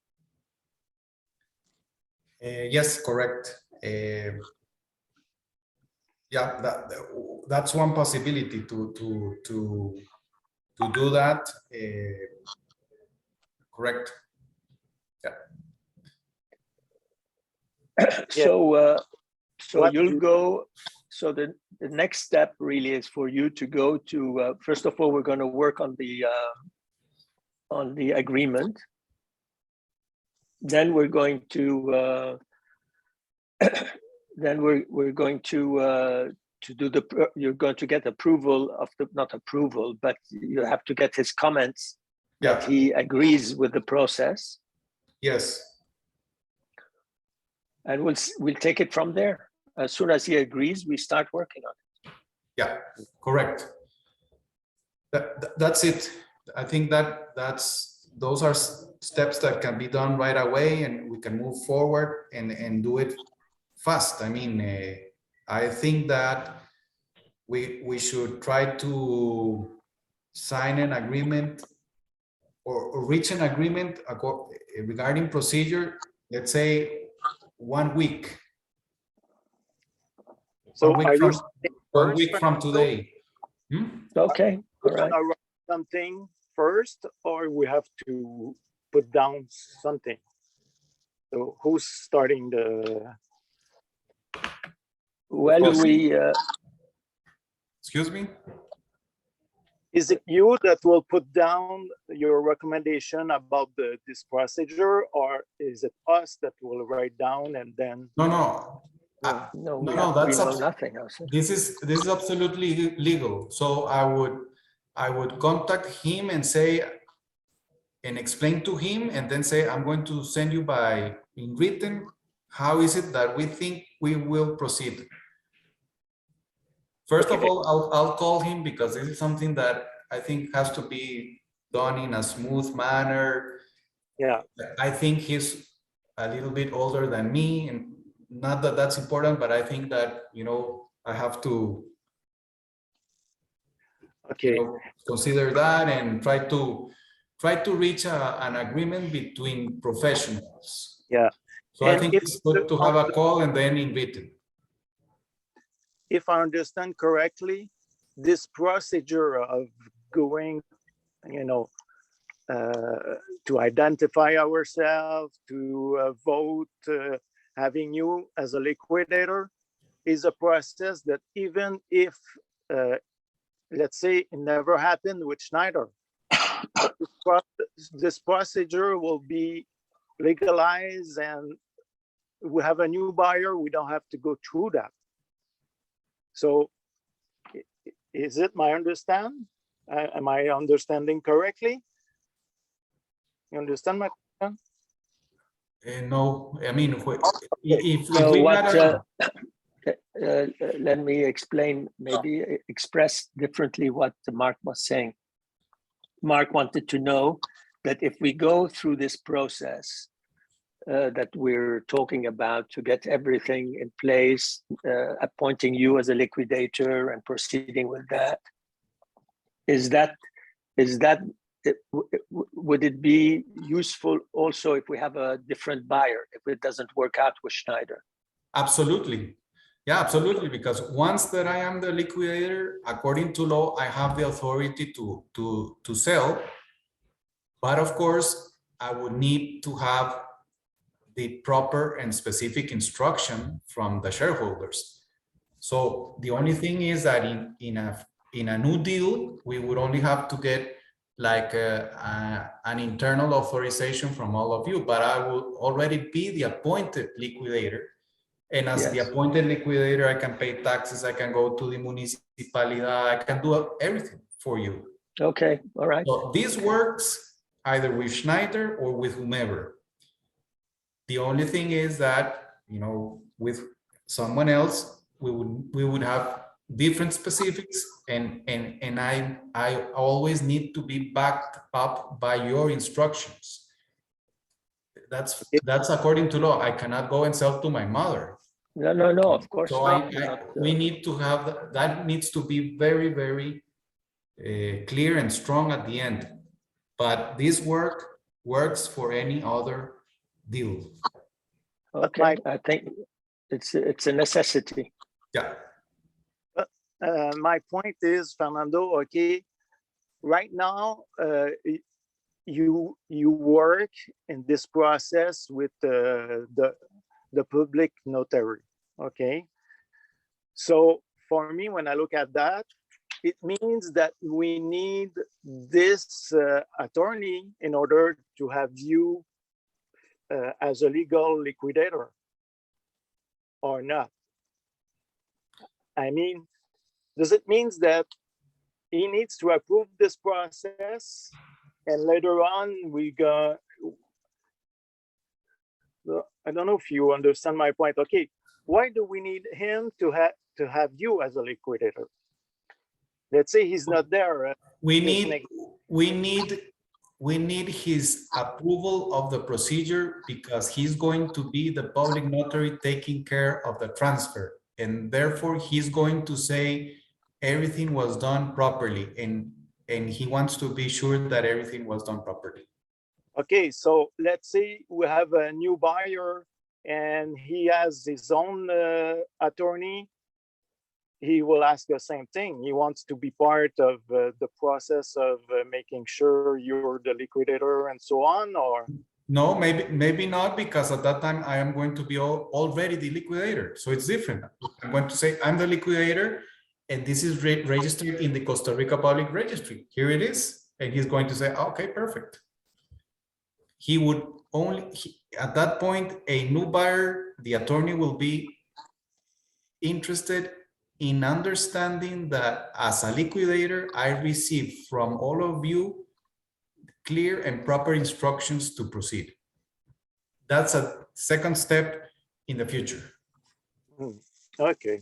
[SPEAKER 2] Yes, correct. Yeah, that's one possibility to do that. Correct. Yeah.
[SPEAKER 1] So you'll go. So the next step really is for you to go to. First of all, we're going to work on the agreement. Then we're going to. Then we're going to do you're going to get approval of not approval, but you have to get his comments that he agrees with the process.
[SPEAKER 2] Yes.
[SPEAKER 1] And we'll take it from there. As soon as he agrees, we start working on it.
[SPEAKER 2] Yeah, correct. That's it. I think those are steps that can be done right away, and we can move forward and do it fast. I mean, I think that we should try to sign an agreement or reach an agreement regarding procedure, let's say 1 week.
[SPEAKER 3] So
[SPEAKER 2] 1 week from today.
[SPEAKER 1] Okay, all right.
[SPEAKER 3] Write something first, or we have to put down something? So who's starting the...
[SPEAKER 1] Well,
[SPEAKER 2] Excuse me?
[SPEAKER 3] Is it you that will put down your recommendation about this procedure, or is it us that will write down and then?
[SPEAKER 2] No. That's
[SPEAKER 1] nothing else.
[SPEAKER 2] This is absolutely legal. So I would contact him and say, and explain to him, and then say, I'm going to send you in written how is it that we think we will proceed? First of all, I'll call him because this is something that I think has to be done in a smooth manner.
[SPEAKER 3] Yeah.
[SPEAKER 2] I think he's a little bit older than me, and not that that's important, but I think that, you know, I have to consider that and try to reach an agreement between professionals.
[SPEAKER 3] Yeah.
[SPEAKER 2] So
[SPEAKER 3] And
[SPEAKER 2] I think it's good to have a call and then invite him.
[SPEAKER 3] If I understand correctly, this procedure of going, to identify ourselves, to vote, having you as a liquidator, is a process that even if, let's say, it never happened with Schneider, this procedure will be legalized, and we have a new buyer, we don't have to go through that. So is it my understand? Am I understanding correctly? You understand my question?
[SPEAKER 2] No, I mean, if
[SPEAKER 1] So
[SPEAKER 2] we
[SPEAKER 1] what,
[SPEAKER 2] had
[SPEAKER 1] let me explain, maybe express differently what Mark was saying. Mark wanted to know that if we go through this process that we're talking about to get everything in place, appointing you as a liquidator and proceeding with that, would it be useful also if we have a different buyer, if it doesn't work out with Schneider?
[SPEAKER 2] Absolutely. Yeah, absolutely. Because once that I am the liquidator, according to law, I have the authority to sell. But of course, I would need to have the proper and specific instruction from the shareholders. So the only thing is that in a new deal, we would only have to get like an internal authorization from all of you, but I will already be the appointed liquidator. And as the appointed liquidator, I can pay taxes, I can go to the municipalidad, I can do everything for you.
[SPEAKER 1] Okay, all right.
[SPEAKER 2] So this works either with Schneider or with whomever. The only thing is that, you know, with someone else, we would have different specifics, and I always need to be backed up by your instructions. That's according to law. I cannot go and sell to my mother.
[SPEAKER 1] No, of course
[SPEAKER 2] So
[SPEAKER 1] not.
[SPEAKER 2] we need to have that needs to be very, very clear and strong at the end. But this works for any other deal.
[SPEAKER 1] Okay, I think it's a necessity.
[SPEAKER 2] Yeah.
[SPEAKER 3] My point is, Fernando, okay, right now, you work in this process with the public notary, okay? So for me, when I look at that, it means that we need this attorney in order to have you as a legal liquidator, or not? I mean, does it mean that he needs to approve this process and later on we go? I don't know if you understand my point. Okay, why do we need him to have you as a liquidator? Let's say he's not there.
[SPEAKER 2] We need his approval of the procedure because he's going to be the public notary taking care of the transfer, and therefore he's going to say everything was done properly, and he wants to be sure that everything was done properly.
[SPEAKER 3] Okay, so let's say we have a new buyer and he has his own attorney. He will ask the same thing. He wants to be part of the process of making sure you're the liquidator and so on, or?
[SPEAKER 2] No, maybe not, because at that time I am going to be already the liquidator. So it's different. I'm going to say I'm the liquidator, and this is registered in the Costa Rica Public Registry. Here it is. And he's going to say, okay, perfect. He would at that point, a new buyer, the attorney will be interested in understanding that as a liquidator, I receive from all of you clear and proper instructions to proceed. That's a second step in the future.
[SPEAKER 3] Okay.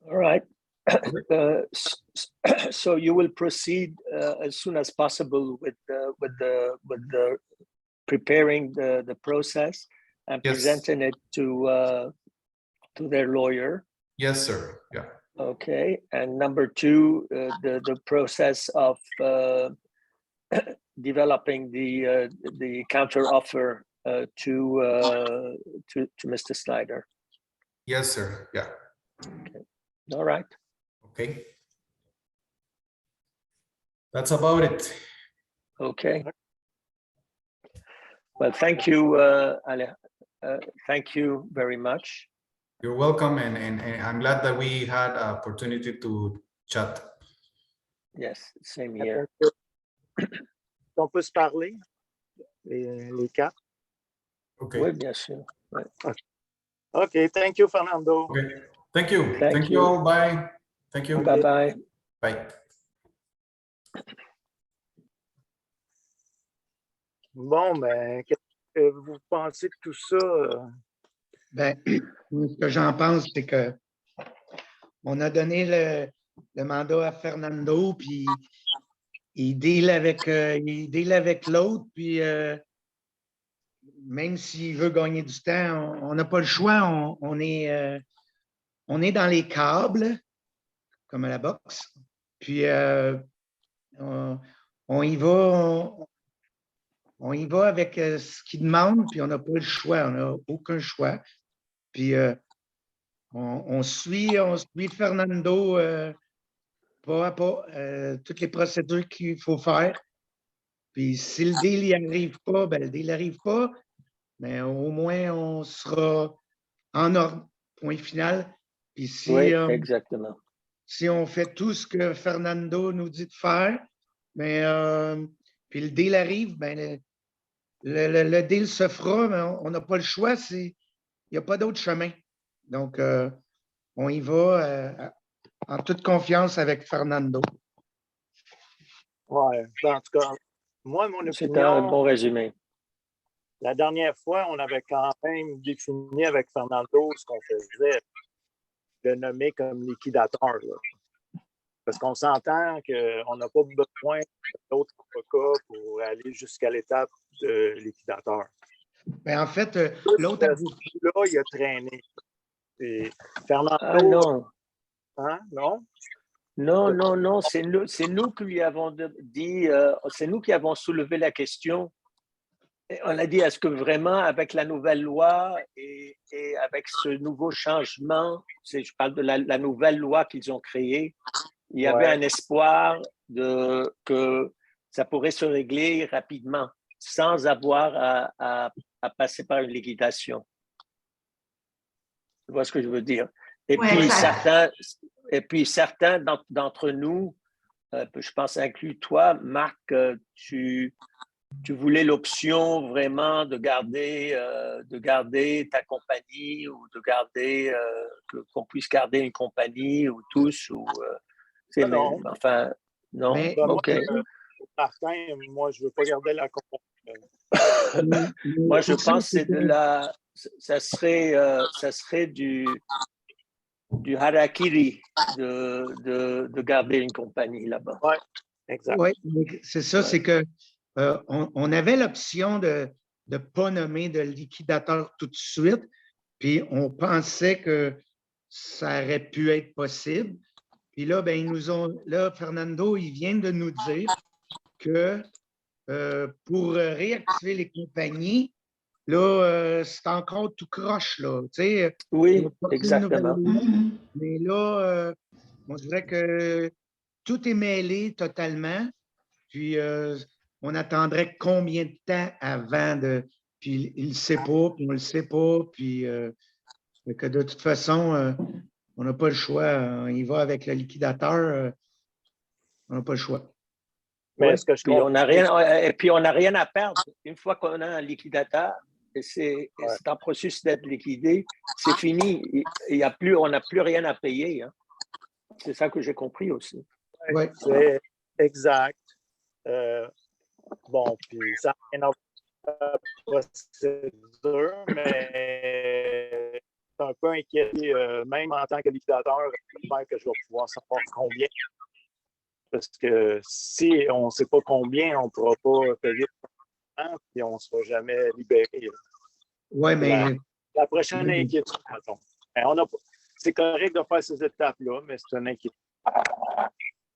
[SPEAKER 1] All right. So you will proceed as soon as possible with the preparing the process and
[SPEAKER 2] Yes.
[SPEAKER 1] presenting it to their lawyer.
[SPEAKER 2] Yes, sir. Yeah.
[SPEAKER 1] Okay. And number two, the process of developing the counter offer to Mr. Snyder.
[SPEAKER 2] Yes, sir. Yeah.
[SPEAKER 1] Okay. All right.
[SPEAKER 2] Okay. That's about it.
[SPEAKER 1] Okay. Well, thank you, Ale. Thank you very much.
[SPEAKER 2] You're welcome, and I'm glad that we had an opportunity to chat.
[SPEAKER 1] Yes, same here.
[SPEAKER 3] On peut se parler, les quatre?
[SPEAKER 2] Okay.
[SPEAKER 1] Oui, bien sûr. Ouais.
[SPEAKER 3] Okay, thank you, Fernando.
[SPEAKER 2] Okay. Thank you.
[SPEAKER 1] Thank
[SPEAKER 2] Thank you
[SPEAKER 1] you.
[SPEAKER 2] all. Bye. Thank you.
[SPEAKER 1] Bye-bye.
[SPEAKER 2] Bye.
[SPEAKER 3] Bon, ben, qu'est-ce que vous pensez de tout ça?
[SPEAKER 4] Ben, ce que j'en pense, c'est que on a donné le mandat à Fernando, puis il deal avec l'autre, puis même s'il veut gagner du temps, on n'a pas le choix. On est dans les câbles, comme à la boxe, puis on y va. On y va avec ce qu'il demande, puis on n'a pas le choix, on n'a aucun choix. Puis on suit Fernando pas à pas, toutes les procédures qu'il faut faire. Puis si le deal n'y arrive pas, ben le deal n'arrive pas, mais au moins on sera en ordre, point final. Puis si,
[SPEAKER 1] Oui, exactement.
[SPEAKER 4] Si on fait tout ce que Fernando nous dit de faire, ben, puis le deal arrive, ben le deal se fera, mais on n'a pas le choix. Il n'y a pas d'autre chemin. Donc, on y va en toute confiance avec Fernando.
[SPEAKER 3] Ouais, en tout cas, moi, mon
[SPEAKER 1] C'est
[SPEAKER 3] opinion,
[SPEAKER 1] un bon résumé.
[SPEAKER 3] la dernière fois, on avait quand même défini avec Fernando ce qu'on faisait, le nommer comme liquidateur. Là. Parce qu'on s'entend qu'on n'a pas besoin d'autres avocats pour aller jusqu'à l'étape de liquidateur.
[SPEAKER 4] Mais en fait, l'autre
[SPEAKER 3] là, il a traîné. Et Fernando.
[SPEAKER 1] Ah non.
[SPEAKER 3] Hein? Non?
[SPEAKER 1] Non. C'est nous qui lui avons dit, c'est nous qui avons soulevé la question. Et on a dit, est-ce que vraiment, avec la nouvelle loi et avec ce nouveau changement, je parle de la nouvelle loi qu'ils ont créée, il y avait un espoir que ça pourrait se régler rapidement, sans avoir à passer par une liquidation. Tu vois ce que je veux dire? Et puis certains d'entre nous, je pense inclus toi, Marc, tu voulais l'option vraiment de garder ta compagnie ou de garder qu'on puisse garder une compagnie ou tous ou
[SPEAKER 3] non.
[SPEAKER 1] Enfin non.
[SPEAKER 4] Mais,
[SPEAKER 1] OK.
[SPEAKER 3] Martin, moi je veux pas garder la compagnie.
[SPEAKER 1] Moi je pense que ça serait du harakiri de garder une compagnie là-bas.
[SPEAKER 3] Oui, exact.
[SPEAKER 4] Oui, c'est ça, c'est que on avait l'option de ne pas nommer de liquidateur tout de suite, puis on pensait que ça aurait pu être possible. Puis là, ben, Fernando, il vient de nous dire que pour réactiver les compagnies, là, c'est encore tout croche, là. Tu sais,
[SPEAKER 1] oui, exactement.
[SPEAKER 4] Mais là, on dirait que tout est mêlé totalement. Puis, on attendrait combien de temps avant de... Puis, il ne sait pas, puis on ne le sait pas. Puis, que de toute façon, on n'a pas le choix. Il va avec le liquidateur. On n'a pas le choix.
[SPEAKER 3] Mais est-ce que je comprends?
[SPEAKER 1] Et puis, on n'a rien à perdre. Une fois qu'on a un liquidateur, c'est en processus d'être liquidé, c'est fini. On n'a plus rien à payer. Hein. C'est ça que j'ai compris aussi.
[SPEAKER 3] Ouais, c'est exact. Bon, puis ça n'a rien à voir procédure, mais c'est un peu inquiété, même en tant que liquidateur, j'espère que je vais pouvoir savoir combien. Parce que si on ne sait pas combien, on ne pourra pas payer et on ne sera jamais libéré.
[SPEAKER 4] Oui, mais
[SPEAKER 3] La prochaine inquiétude, mettons. C'est correct de faire ces étapes-là, mais c'est une inquiétude.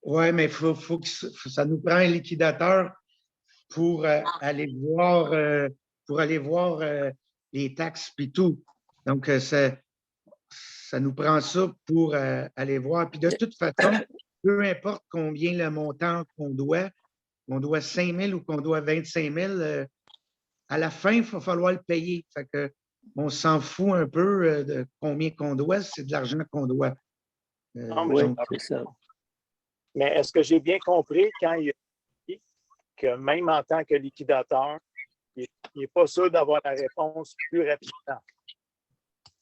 [SPEAKER 4] ouais, mais ça nous prend un liquidateur pour aller voir les taxes et tout. Donc, ça nous prend ça pour aller voir. Puis de toute façon, peu importe combien le montant qu'on doit 5 000 ou qu'on doit 25 000, à la fin, il va falloir le payer. Fait que, on s'en fout un peu de combien qu'on doit, c'est de l'argent qu'on doit.
[SPEAKER 1] Oui, c'est ça.
[SPEAKER 3] Mais est-ce que j'ai bien compris quand il a dit que même en tant que liquidateur, il n'est pas sûr d'avoir la réponse plus rapidement?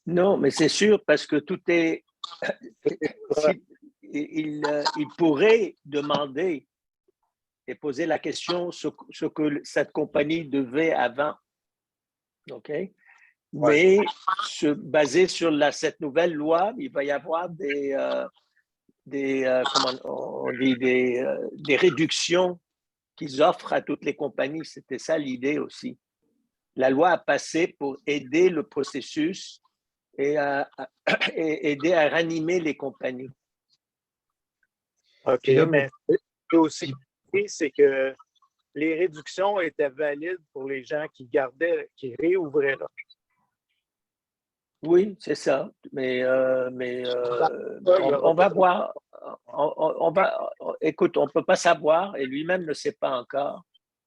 [SPEAKER 1] Non, mais c'est sûr parce que tout est... il pourrait demander et poser la question ce que cette compagnie devait avant. OK? Mais basé sur cette nouvelle loi, il va y avoir des réductions qu'ils offrent à toutes les compagnies. C'était ça l'idée aussi. La loi a passé pour aider le processus et aider à ranimer les compagnies.
[SPEAKER 3] OK, mais aussi, c'est que les réductions étaient valides pour les gens qui réouvraient là.
[SPEAKER 1] Oui, c'est ça. Mais on va voir. Écoute, on ne peut pas savoir et lui-même ne sait pas encore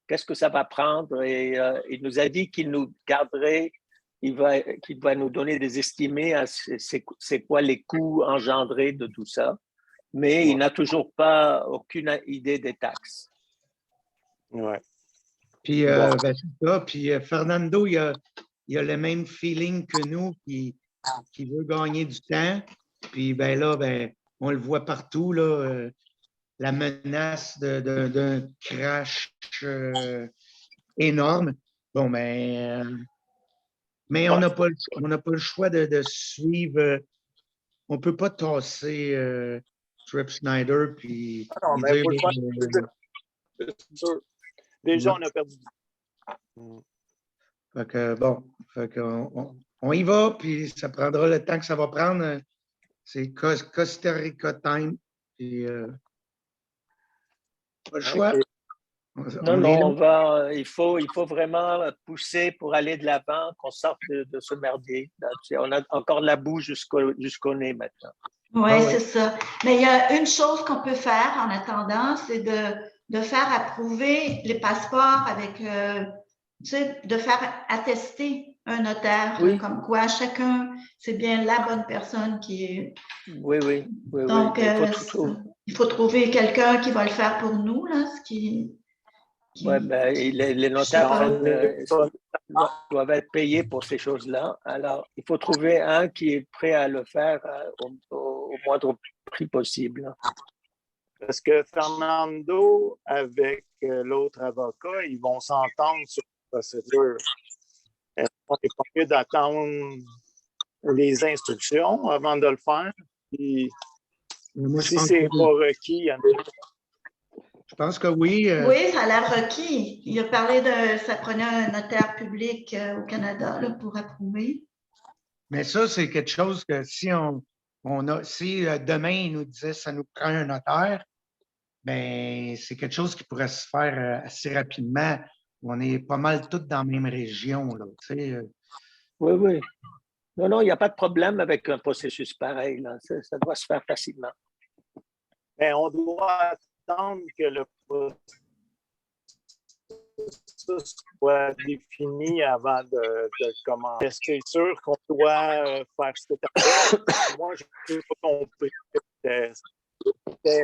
[SPEAKER 1] qu'est-ce que ça va prendre. Et il nous a dit qu'il nous garderait, qu'il va nous donner des estimés à c'est quoi les coûts engendrés de tout ça. Mais il n'a toujours pas aucune idée des taxes.
[SPEAKER 3] Ouais.
[SPEAKER 4] Puis, c'est ça. Puis, Fernando, il a le même feeling que nous qui veut gagner du temps. Puis, on le voit partout, là, la menace d'un crash énorme. Bon, mais on n'a pas le choix de suivre. On ne peut pas tasser Trip Schneider puis
[SPEAKER 3] dire... C'est sûr. Déjà, on a perdu.
[SPEAKER 4] Fait que, on y va, puis ça prendra le temps que ça va prendre. C'est Costa Rica time. Puis, pas le choix.
[SPEAKER 1] Non, il faut vraiment pousser pour aller de l'avant, qu'on sorte de ce merdier. On a encore la boue jusqu'au nez maintenant.
[SPEAKER 5] Oui, c'est ça. Mais il y a une chose qu'on peut faire en attendant, c'est de faire approuver les passeports avec, de faire attester un notaire, comme quoi chacun, c'est bien la bonne personne qui est.
[SPEAKER 1] Oui.
[SPEAKER 5] Donc, il faut trouver quelqu'un qui va le faire pour nous, là,
[SPEAKER 1] Oui, les notaires doivent être payés pour ces choses-là. Alors, il faut trouver un qui est prêt à le faire au moindre prix possible.
[SPEAKER 3] Parce que Fernando, avec l'autre avocat, ils vont s'entendre sur la procédure. On est pas mieux d'attendre les instructions avant de le faire. Puis, si c'est pas requis, il y en a.
[SPEAKER 4] Je pense que oui.
[SPEAKER 5] Oui, ça a l'air requis. Il a parlé ça prenait un notaire public au Canada là, pour approuver.
[SPEAKER 4] Mais ça, c'est quelque chose que si demain, il nous disait que ça nous prend un notaire, bien, c'est quelque chose qui pourrait se faire assez rapidement. On est pas mal tous dans la même région. Là,
[SPEAKER 1] Oui. Non, il n'y a pas de problème avec un processus pareil. Là. Ça doit se faire facilement.
[SPEAKER 3] Mais on doit attendre que le processus soit défini avant de commencer. Est-ce que c'est sûr qu'on doit faire ce que tu as fait? Moi, je n'ai pas compris.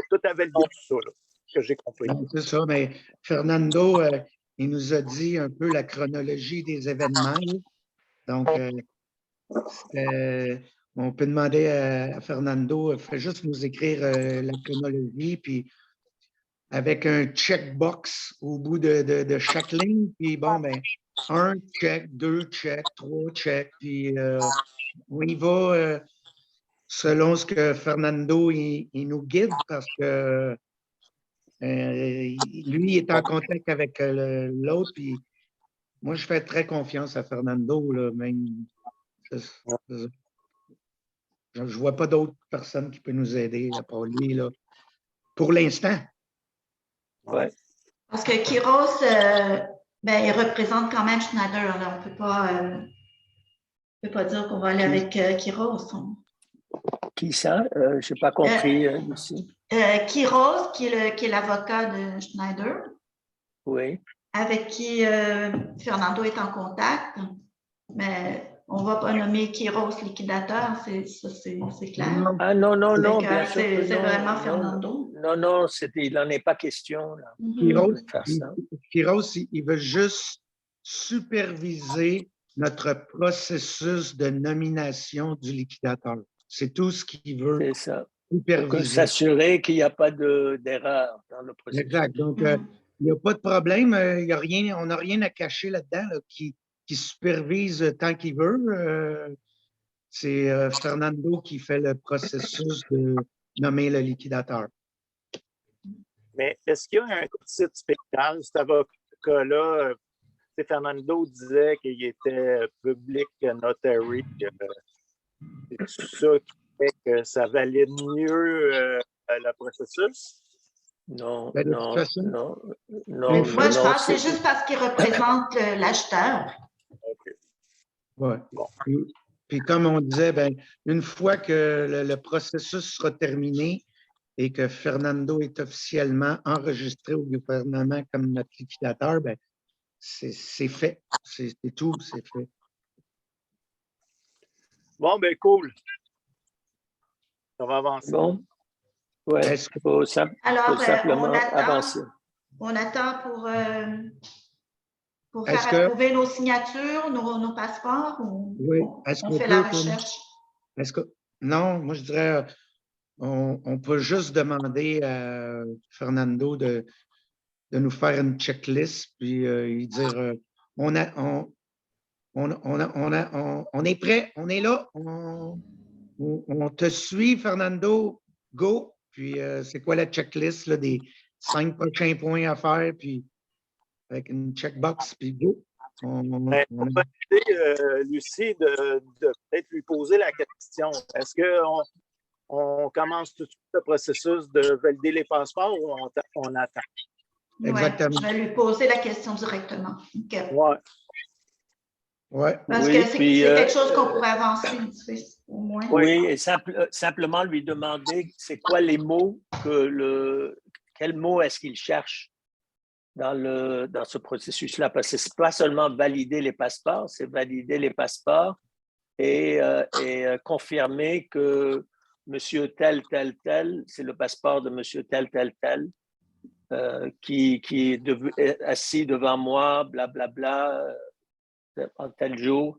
[SPEAKER 3] Tout avait le goût de ça, là, que j'ai compris.
[SPEAKER 4] C'est ça, mais Fernando, il nous a dit un peu la chronologie des événements. Donc, on peut demander à Fernando, fais juste nous écrire la chronologie, puis avec un checkbox au bout de chaque ligne. Puis bon, ben, 1 check, 2 check, 3 check. Puis on y va selon ce que Fernando il nous guide parce que lui est en contact avec l'autre. Puis moi, je fais très confiance à Fernando, là, même. Je ne vois pas d'autres personnes qui peuvent nous aider à part lui, là, pour l'instant.
[SPEAKER 1] Ouais.
[SPEAKER 5] Parce que Kiros, ben, il représente quand même Schneider. Là. On ne peut pas dire qu'on va aller avec Kiros.
[SPEAKER 1] Qui ça? Je n'ai pas compris ici.
[SPEAKER 5] Kiros, qui est l'avocat de Schneider,
[SPEAKER 1] Oui.
[SPEAKER 5] avec qui Fernando est en contact. Mais on ne va pas nommer Kiros liquidateur, c'est clair.
[SPEAKER 1] Ah non, non, non, bien sûr.
[SPEAKER 5] C'est vraiment
[SPEAKER 1] non,
[SPEAKER 5] Fernando.
[SPEAKER 1] Non, il n'en est pas question. Là,
[SPEAKER 4] Kiros,
[SPEAKER 1] de faire ça.
[SPEAKER 4] Kiros, il veut juste superviser notre processus de nomination du liquidateur. C'est tout ce qu'il veut
[SPEAKER 1] C'est ça.
[SPEAKER 4] superviser.
[SPEAKER 1] Pour s'assurer qu'il n'y a pas d'erreur dans le processus.
[SPEAKER 4] Exact. Donc, il n'y a pas de problème. On n'a rien à cacher là-dedans là, qui supervise tant qu'il veut. C'est Fernando qui fait le processus de nommer le liquidateur.
[SPEAKER 3] Mais est-ce qu'il y a un titre spécial? Cet avocat-là, Fernando disait qu'il était public notary. C'est ça qui fait que ça valide mieux le processus?
[SPEAKER 1] Non,
[SPEAKER 4] Ben, de
[SPEAKER 1] non,
[SPEAKER 4] toute façon,
[SPEAKER 1] non,
[SPEAKER 5] Mais moi, je
[SPEAKER 1] non,
[SPEAKER 5] pense que c'est juste parce qu'il représente l'acheteur.
[SPEAKER 3] OK.
[SPEAKER 4] Ouais.
[SPEAKER 3] Bon.
[SPEAKER 4] Puis comme on disait, ben, une fois que le processus sera terminé et que Fernando est officiellement enregistré au gouvernement comme notre liquidateur, ben, c'est fait. C'est tout, c'est fait.
[SPEAKER 3] Bon, ben cool. Ça va avancer.
[SPEAKER 1] Bon, ouais,
[SPEAKER 4] Est-ce que-
[SPEAKER 1] faut
[SPEAKER 5] Alors,
[SPEAKER 1] simplement avancer.
[SPEAKER 5] on attend pour
[SPEAKER 4] Est-ce
[SPEAKER 5] faire
[SPEAKER 4] que-
[SPEAKER 5] approuver nos signatures, nos passeports, ou
[SPEAKER 4] Oui.
[SPEAKER 5] on fait la recherche?
[SPEAKER 4] Non, moi je dirais, on peut juste demander à Fernando de nous faire une checklist, puis lui dire, on est prêt, on est là, on te suit, Fernando, go. Puis c'est quoi la checklist là, des 5 prochains points à faire, puis avec une checkbox, puis go.
[SPEAKER 3] On va aider Lucie de peut-être lui poser la question. Est-ce qu'on commence tout de suite le processus de valider les passeports ou on attend?
[SPEAKER 4] Exactement.
[SPEAKER 5] Ouais, je vais lui poser la question directement. Okay.
[SPEAKER 3] Ouais.
[SPEAKER 4] Ouais.
[SPEAKER 5] Parce
[SPEAKER 1] Oui,
[SPEAKER 5] que c'est
[SPEAKER 1] puis,
[SPEAKER 5] quelque chose qu'on pourrait avancer, au moins.
[SPEAKER 1] Oui, et simplement lui demander c'est quoi les mots quels mots est-ce qu'il cherche dans ce processus-là, parce que c'est pas seulement valider les passeports, c'est valider les passeports et confirmer que monsieur tel, c'est le passeport de monsieur tel, qui est assis devant moi, blablabla, en tel jour.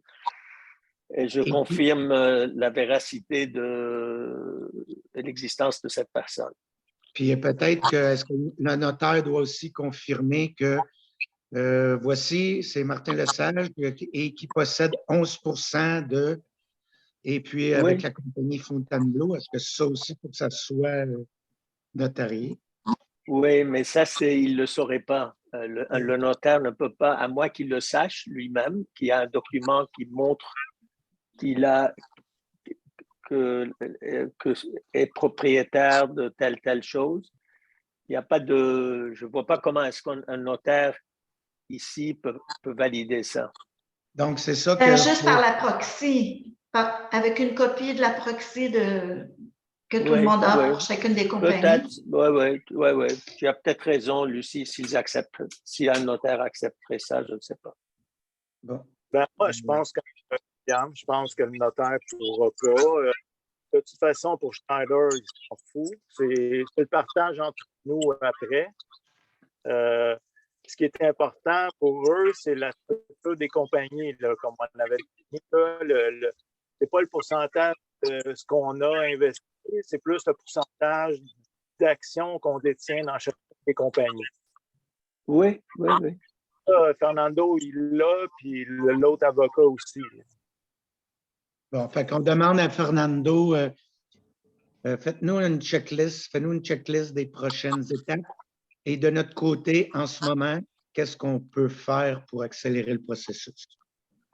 [SPEAKER 1] Et je confirme la véracité de l'existence de cette personne.
[SPEAKER 4] Puis peut-être est-ce que le notaire doit aussi confirmer que voici, c'est Martin Lesage et qui possède 11% de. Et puis avec la compagnie Fontainebleau, est-ce que ça aussi, pour que ça soit notarié?
[SPEAKER 1] Oui, mais ça, il ne le saurait pas. Le notaire ne peut pas, à moins qu'il le sache lui-même, qu'il y a un document qui montre qu'il est propriétaire de telle chose. Il n'y a pas de, je ne vois pas comment est-ce qu'un notaire ici peut valider ça.
[SPEAKER 4] Donc, c'est ça que...
[SPEAKER 5] Juste par la proxy, avec une copie de la proxy que tout le monde a pour chacune des compagnies.
[SPEAKER 1] Peut-être, oui. Tu as peut-être raison, Lucie, si un notaire accepterait ça, je ne sais pas.
[SPEAKER 3] Bon. Ben, moi, je pense que le notaire ne pourra pas. De toute façon, pour Schneider, ils s'en foutent. C'est le partage entre nous après. Ce qui est important pour eux, c'est la structure des compagnies, là, comme on avait dit. C'est pas le pourcentage de ce qu'on a investi, c'est plus le pourcentage d'actions qu'on détient dans chaque et compagnie.
[SPEAKER 1] Oui, oui, oui.
[SPEAKER 3] Fernando, il l'a, puis l'autre avocat aussi.
[SPEAKER 4] Bon, fait qu'on demande à Fernando, faites-nous une checklist, fais-nous une checklist des prochaines étapes. Et de notre côté, en ce moment, qu'est-ce qu'on peut faire pour accélérer le processus?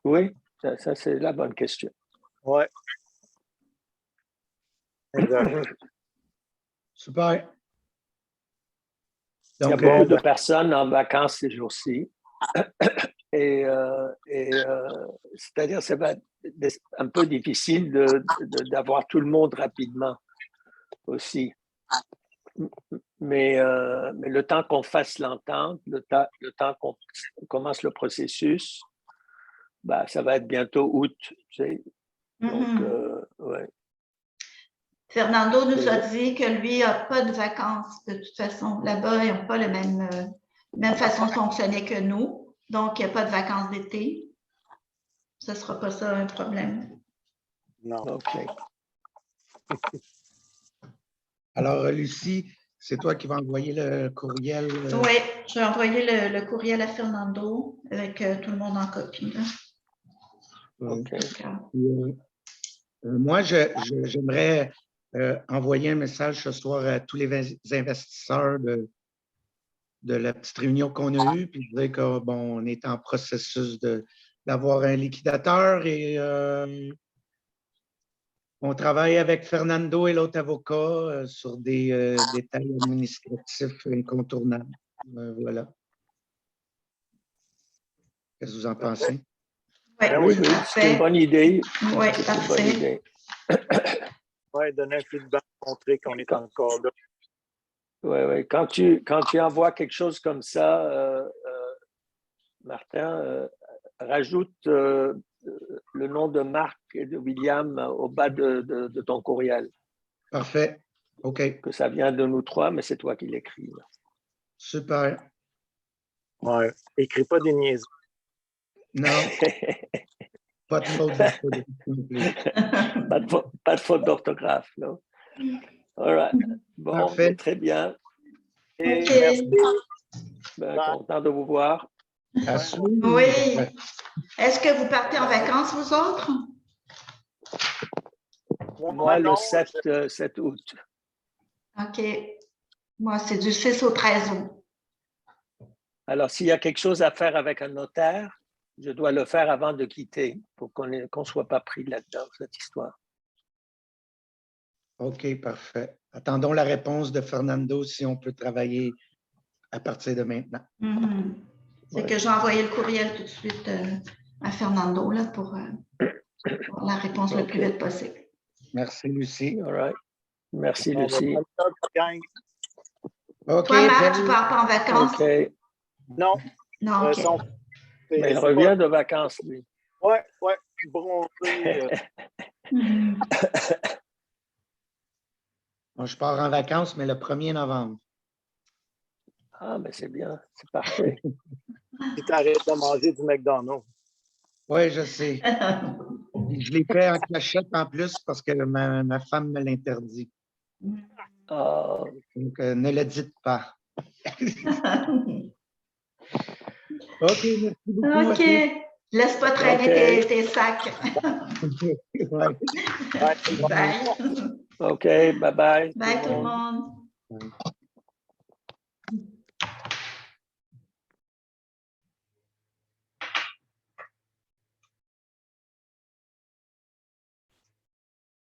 [SPEAKER 1] Oui, ça c'est la bonne question.
[SPEAKER 3] Ouais. Exact.
[SPEAKER 4] Super.
[SPEAKER 1] Il y a
[SPEAKER 4] Donc,
[SPEAKER 1] beaucoup de personnes en vacances ces jours-ci. C'est-à-dire, ça va être un peu difficile d'avoir tout le monde rapidement aussi. Mais le temps qu'on fasse l'entente, le temps qu'on commence le processus, bah, ça va être bientôt août. Tu sais. Donc, ouais.
[SPEAKER 5] Fernando nous a dit que lui n'a pas de vacances de toute façon. Là-bas, ils n'ont pas la même façon de fonctionner que nous. Donc, il n'y a pas de vacances d'été. Ce ne sera pas ça un problème.
[SPEAKER 3] Non.
[SPEAKER 1] OK.
[SPEAKER 4] Alors, Lucie, c'est toi qui vas envoyer le courriel.
[SPEAKER 5] Oui, je vais envoyer le courriel à Fernando avec tout le monde en copie. Là.
[SPEAKER 1] OK.
[SPEAKER 4] Moi, j'aimerais envoyer un message ce soir à tous les investisseurs de la petite réunion qu'on a eue, puis dire que bon, on est en processus d'avoir un liquidateur et on travaille avec Fernando et l'autre avocat sur des détails administratifs incontournables. Voilà. Qu'est-ce que vous en pensez?
[SPEAKER 5] Oui,
[SPEAKER 1] Oui, c'est une bonne idée.
[SPEAKER 5] Oui,
[SPEAKER 1] C'est une
[SPEAKER 5] parfait.
[SPEAKER 1] bonne idée.
[SPEAKER 3] Oui, donner un feedback, montrer qu'on est encore là.
[SPEAKER 1] Oui, oui. Quand tu envoies quelque chose comme ça, Martin, rajoute le nom de Marc et de William au bas de ton courriel.
[SPEAKER 4] Parfait. OK.
[SPEAKER 1] Que ça vient de nous trois, mais c'est toi qui l'écris.
[SPEAKER 4] Super.
[SPEAKER 3] Ouais. Écris pas des niaiseries.
[SPEAKER 4] Non. Pas de faute d'orthographe non plus.
[SPEAKER 1] Pas de faute d'orthographe, non? All right. Bon,
[SPEAKER 4] Parfait.
[SPEAKER 1] très bien.
[SPEAKER 5] OK.
[SPEAKER 3] Merci.
[SPEAKER 1] Content de vous voir.
[SPEAKER 4] À suivre.
[SPEAKER 5] Oui. Est-ce que vous partez en vacances, vous autres?
[SPEAKER 1] Moi, le 7 août.
[SPEAKER 5] OK. Moi, c'est du 6 au 13 août.
[SPEAKER 1] Alors, s'il y a quelque chose à faire avec un notaire, je dois le faire avant de quitter pour qu'on ne soit pas pris là-dedans, cette histoire.
[SPEAKER 4] OK, parfait. Attendons la réponse de Fernando si on peut travailler à partir de maintenant.
[SPEAKER 5] C'est que j'ai envoyé le courriel tout de suite à Fernando là, pour la réponse le plus vite possible.
[SPEAKER 4] Merci, Lucie.
[SPEAKER 1] All right. Merci, Lucie.
[SPEAKER 4] OK.
[SPEAKER 5] Toi, Marc, tu ne pars pas en vacances?
[SPEAKER 1] OK.
[SPEAKER 3] Non.
[SPEAKER 5] Non, OK.
[SPEAKER 1] Mais il revient de vacances, lui.
[SPEAKER 3] Oui, oui. Bronzé.
[SPEAKER 4] Bon, je pars en vacances, mais le 1er novembre.
[SPEAKER 1] Ah, mais c'est bien. C'est parfait.
[SPEAKER 3] Tu t'arrêtes de manger du McDonald's.
[SPEAKER 4] Oui, je sais. Je l'ai fait en cachette en plus parce que ma femme me l'interdit.
[SPEAKER 1] Oh.
[SPEAKER 4] Donc, ne le dites pas. OK, merci beaucoup.
[SPEAKER 5] OK. Laisse pas traîner tes sacs.
[SPEAKER 4] Ouais.
[SPEAKER 5] Bye.
[SPEAKER 1] OK, bye-bye.
[SPEAKER 5] Bye tout le monde.